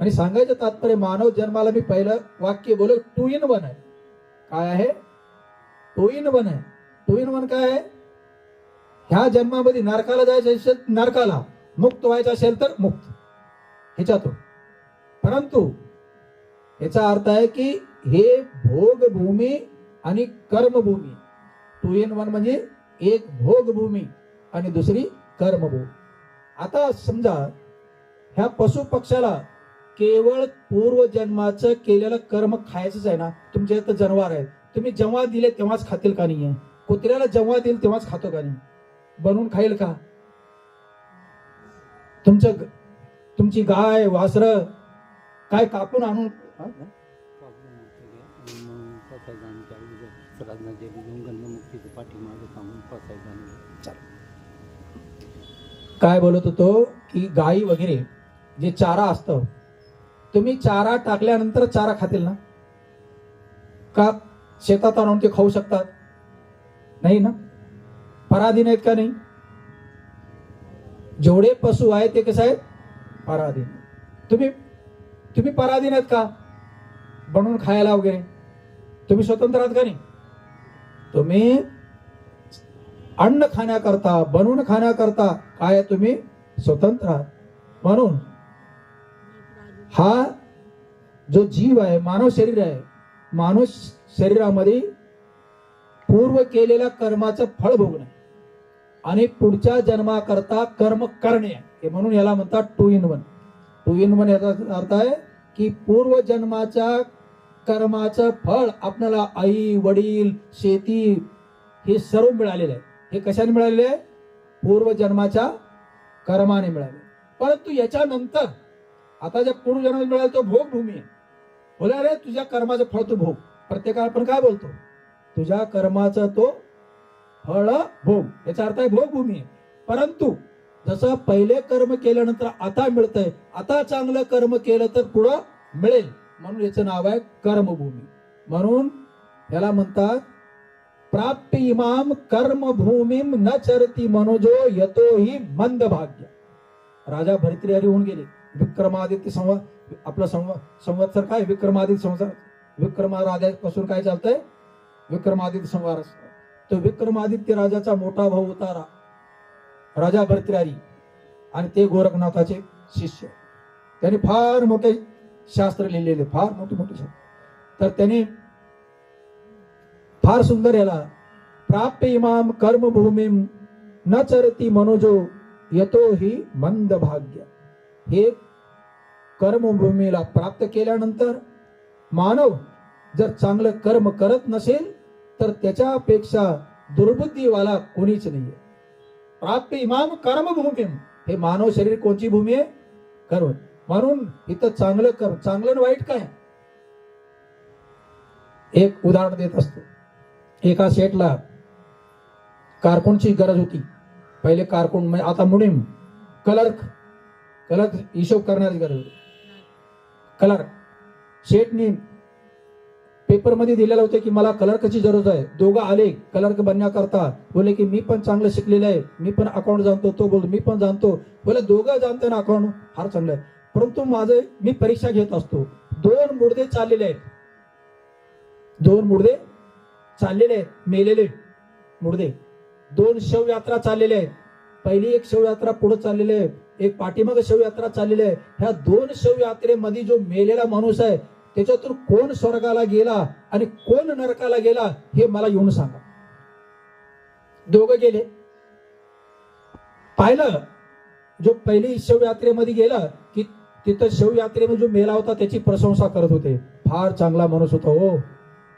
आणि सांगायचं तात्पर्य, मानव जन्माला मी पहिलं वाक्य बोल, 2 in 1 आहे. काय आहे? 2 in 1 आहे. 2 in 1 काय आहे? ह्या जन्मामध्ये नरकाला जायचं असेल नरकाला, मुक्त व्हायचं असेल तर मुक्त, ह्याच्यातून. परंतु याचा अर्थ आहे की हे भोगभूमी आणि कर्मभूमी. 2 in 1 म्हणजे एक भोगभूमी आणि दुसरी कर्मभूमी. आता समजा ह्या पशु पक्षाला केवळ पूर्वजन्माचं केलेलं कर्म खायचंच आहे ना. तुमच्या इथं जनावर आहे, तुम्ही जेव्हा दिले तेव्हाच खातील का नाही? कुत्र्याला जेव्हा देईल तेव्हाच खातो का नाही? बनवून खाईल का? तुमची गाय वासर काय कापून आणून काय बोलत होतो की गाई वगैरे जे चारा असतं, तुम्ही चारा टाकल्यानंतर चारा खातील ना? का शेतात आणून ते खाऊ शकतात? नाही ना. पराधीन आहेत का नाही? जेवढे पशु आहेत ते कसं आहेत? पराधीन. तुम्ही पराधीन आहेत का? बनवून खायला वगैरे तुम्ही स्वतंत्र आहात का नाही? तुम्ही अन्न खाण्याकरता, बनवून खाण्याकरता काय तुम्ही स्वतंत्र आहात. म्हणून हा जो जीव आहे, मानव शरीर आहे, मानव शरीरामध्ये पूर्व केलेल्या कर्माचं फळ भोगणं आणि पुढच्या जन्माकरता कर्म करणे आहे. म्हणून याला म्हणतात 2 in 1. 2 in 1 याचा अर्थ आहे की पूर्व जन्माच्या कर्माचं फळ आपल्याला आई वडील शेती हे सर्व मिळालेलं आहे. हे कशाने मिळालेले आहे? पूर्व जन्माच्या कर्माने मिळाले. परंतु याच्यानंतर आता ज्या पूर्व जन्मात मिळाला तो भोगभूमी आहे. बोला रे तुझ्या कर्माचं फळ तू भोग. प्रत्येकाला आपण काय बोलतो? तुझ्या कर्माचा तो फळ भोग. याचा अर्थ आहे भोगभूमी आहे. परंतु जसं पहिले कर्म केल्यानंतर आता मिळतंय, आता चांगलं कर्म केलं तर पुढं मिळेल, म्हणून याचं नाव आहे कर्मभूमी. म्हणून याला म्हणतात प्राप्य इमाम कर्मभूमीम न चरती मनुजो यतो ही मंद भाग्य. राजा भर्तृहरी होऊन गेले. विक्रमादित्य संवत्सर काय? विक्रमादित्य संवत्सर. विक्रमादित्यापासून काय चालतंय? विक्रमादित्य संवार. तो विक्रमादित्य राजाचा मोठा भाऊ होता राजा भर्तृहरी, आणि ते गोरखनाथाचे शिष्य. त्यांनी फार मोठे शास्त्र लिहिलेले, फार मोठे शास्त्र. तर त्यांनी फार सुंदर याला प्राप्य इमाम कर्मभूमीम न चरती मनुजो यतो ही मंद भाग्य. हे कर्मभूमीला प्राप्त केल्यानंतर मानव जर चांगलं कर्म करत नसेल तर त्याच्यापेक्षा दुर्बुद्धीवाला कोणीच नाहीये. प्राप्य इमाम कर्मभूमीम. हे मानव शरीर कोणची भूमी आहे? कर्म. म्हणून इथं चांगलं कर्म, चांगलं आणि वाईट काय? एक उदाहरण देत असतो. एका शेठला कारकूनची गरज होती. पहिले कारकून, आता मुनीम क्लर्क हिशोब करण्याची गरज होती. क्लर्क शेठनी पेपर मध्ये दिलेलं होतं की मला क्लर्कची गरज आहे. दोघं आले क्लर्क बनण्याकरता. बोले की मी पण चांगलं शिकलेलं आहे, मी पण अकाउंट जाणतो. तो बोल मी पण जाणतो. बोले दोघं जाणतो ना अकाउंट, फार चांगलं आहे. परंतु मी परीक्षा घेत असतो. 2 मुर्दे चाललेले आहेत. 2 मुर्दे चाललेले आहेत, मेलेले मुर्दे. 2 शवयात्रा चाललेले आहेत. पहिली एक शवयात्रा पुढे चाललेली आहे, एक पाठीमागे शवयात्रा चाललेली आहे. ह्या दोन शवयात्रेमध्ये जो मेलेला माणूस आहे त्याच्यातून कोण स्वर्गाला गेला आणि कोण नरकाला गेला हे मला येऊन सांगा. दोघं गेले. पाहिलं, जो पहिली शवयात्रेमध्ये गेला की तिथं शवयात्रेमध्ये जो मेला होता त्याची प्रशंसा करत होते. फार चांगला माणूस होता हो,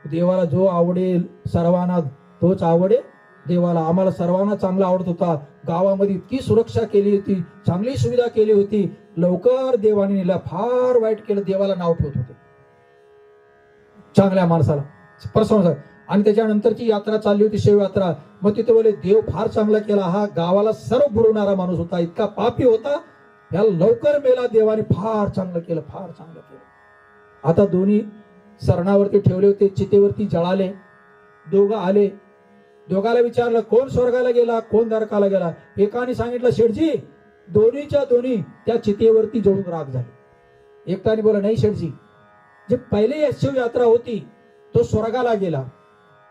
देवाला जो आवडेल सर्वांना तोच आवडेल देवाला. आम्हाला सर्वांना चांगला आवडत होता. गावामध्ये इतकी सुरक्षा केली होती, चांगली सुविधा केली होती. लवकर देवाने नेला. फार वाईट केलं, देवाला नाव ठेवत होते चांगल्या माणसाला प्रशंसा. आणि त्याच्यानंतरची यात्रा चालली होती शवयात्रा. मग तिथे बोले देव फार चांगला केला, हा गावाला सर्व बुडवणारा माणूस होता, इतका पापी होता, याला लवकर मेला, देवाने फार चांगलं केलं, फार चांगलं केलं. आता दोन्ही सरणावरती ठेवले होते, चितेवरती जळाले. दोघं आले. दोघाला विचारलं कोण स्वर्गाला गेला कोण नरकाला गेला. एकाने सांगितलं शेठजी दोन्हीच्या दोन्ही त्या चितेवरती जळून राख झाले. एकटाने बोला नाही शेठजी, जे पहिले शिवयात्रा होती तो स्वर्गाला गेला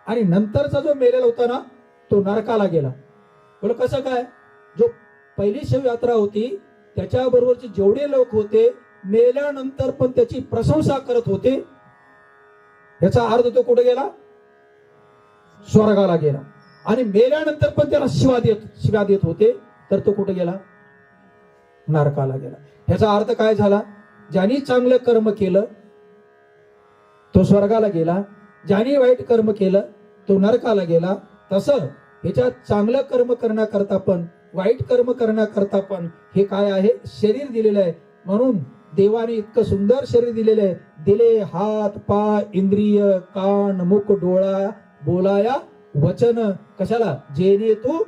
आणि नंतरचा जो मेलेला होता ना तो नरकाला गेला. बोल कसं काय? जो पहिली शिवयात्रा होती त्याच्याबरोबरचे जेवढे लोक होते मेल्यानंतर पण त्याची प्रशंसा करत होते, याचा अर्थ तो कुठे गेला? स्वर्गाला गेला. आणि मेल्यानंतर पण त्याला शिव्या देत होते, तर तो कुठे गेला? नरकाला गेला. याचा अर्थ काय झाला? ज्यांनी चांगलं कर्म केलं तो स्वर्गाला गेला, ज्यांनी वाईट कर्म केलं तो नरकाला गेला. तसं ह्याच्यात चांगलं कर्म करण्याकरता पण वाईट कर्म करण्याकरता पण हे काय आहे? शरीर दिलेलं आहे. म्हणून देवाने इतकं सुंदर शरीर दिलेलं आहे. दिले हात पाय इंद्रिय कान मुख डोळा बोलाया वचन, कशाला? जेणे तू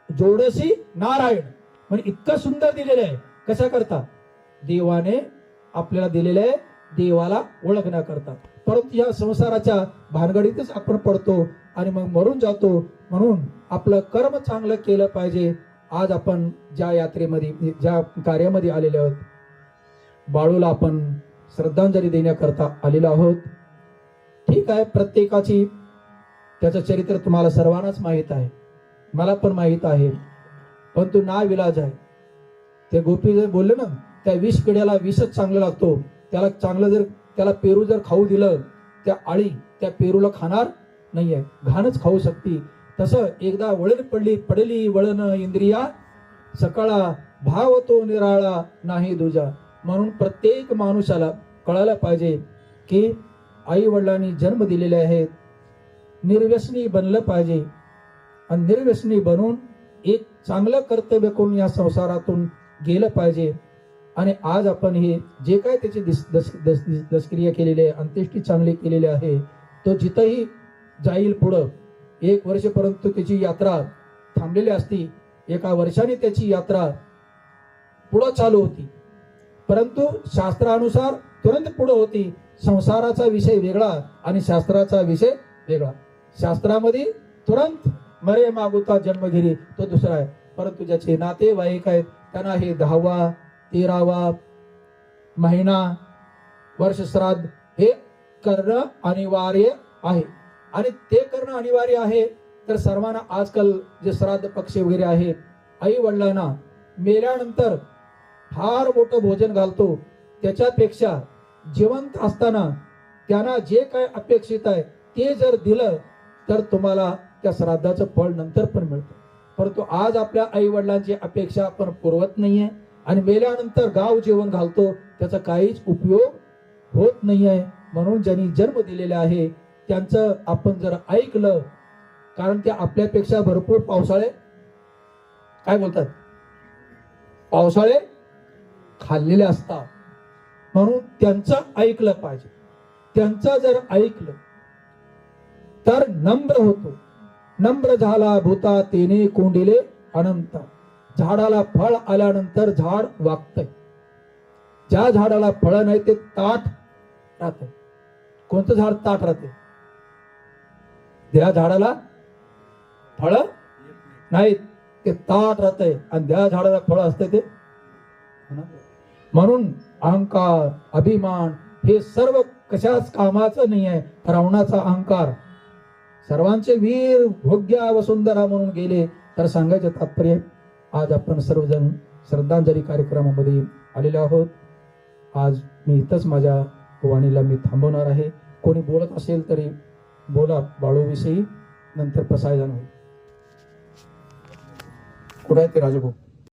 जोडसी नारायण. म्हणजे इतकं सुंदर दिलेलं आहे. कशा करता? देवाने आपल्याला दिलेलं आहे देवाला ओळखण्याकरता. परंतु या संसाराच्या भानगडीतच आपण पडतो आणि मग मरून जातो. म्हणून आपलं कर्म चांगलं केलं पाहिजे. आज आपण ज्या यात्रेमध्ये ज्या कार्यामध्ये आलेले आहोत, बाळूला आपण श्रद्धांजली देण्याकरता आलेलो आहोत. ठीक आहे, प्रत्येकाची त्याचं चरित्र तुम्हाला सर्वांनाच माहीत आहे, मला पण माहीत आहे. परंतु नाविलाज आहे. ते गोपी जर बोलले ना, त्या विष पिढ्याला विषच चांगलं लागतो. त्याला चांगलं जर त्याला पेरू जर खाऊ दिलं, त्या आळी त्या पेरूला खाणार नाहीये, घाणच खाऊ शकते. तसं एकदा वळण पडली वळण इंद्रिया सकाळा भाव तो निराळा नाही दुजा. म्हणून प्रत्येक माणसाला कळायला पाहिजे की आई वडिलांनी जन्म दिलेले आहेत, निर्व्यसनी बनलं पाहिजे आणि निर्व्यसनी बनून एक चांगलं कर्तव्य करून या संसारातून गेलं पाहिजे. आणि आज आपण हे जे काय त्याची दशक्रिया केलेली आहे, अंत्येष्टी चांगली केलेली आहे, तो जिथंही जाईल पुढं 1 वर्षपर्यंत त्याची यात्रा थांबलेली असती. 1 वर्षाने त्याची यात्रा पुढं चालू होती. परंतु शास्त्रानुसार तुरंत पुढे होती. संसाराचा विषय वेगळा आणि शास्त्राचा विषय वेगळा. शास्त्रामध्ये तुरंत मरे मागुता जन्मगिरी तो दुसरा आहे. परंतु ज्याचे नातेवाईक आहेत त्यांना हे 10वा 13वा महिना वर्ष श्राद्ध हे करणं अनिवार्य आहे. आणि ते करणं अनिवार्य आहे. तर सर्वांना आजकाल जे श्राद्ध पक्ष वगैरे आहेत, आई वडिलांना मेल्यानंतर फार मोठं भोजन घालतो. त्याच्यापेक्षा जिवंत असताना त्यांना जे काय अपेक्षित आहे ते जर दिलं तर तुम्हाला त्या श्राद्धाचं फळ नंतर पण मिळतं. परंतु आज आपल्या आई वडिलांची अपेक्षा आपण पुरवत नाहीये आणि मेल्यानंतर गाव जेवण घालतो, त्याचा काहीच उपयोग होत नाहीये. म्हणून ज्यांनी जन्म दिलेला आहे त्यांचं आपण जर ऐकलं, कारण ते आपल्यापेक्षा भरपूर पावसाळे काय बोलतात पावसाळे खाल्लेले असतात. म्हणून त्यांचं ऐकलं पाहिजे. त्यांचं जर ऐकलं तर नम्र होतो. नम्र झाला भूता तेने कोंडिले अनंत. झाडाला फळ आल्यानंतर झाड वागतंय. ज्या झाडाला फळ नाही ते ताट राहते. कोणतं झाड ताट राहते? त्या झाडाला फळ नाही ते ताट राहते आणि त्या झाडाला फळ असते ते. म्हणून अहंकार अभिमान हे सर्व कशाच कामाचं नाही आहे. रावणाचा अहंकार सर्वांचे वीर भोग्या वसुंधरा म्हणून गेले. तर सांगायचं तात्पर्य आज आपण सर्वजण श्रद्धांजली कार्यक्रमामध्ये आलेलो आहोत. आज मी इथंच माझ्या वाणीला मी थांबवणार आहे. कोणी बोलत असेल तरी बोला बाळूविषयी, नंतर प्रसारण होईल. कुठे आहे ते राजभाऊ?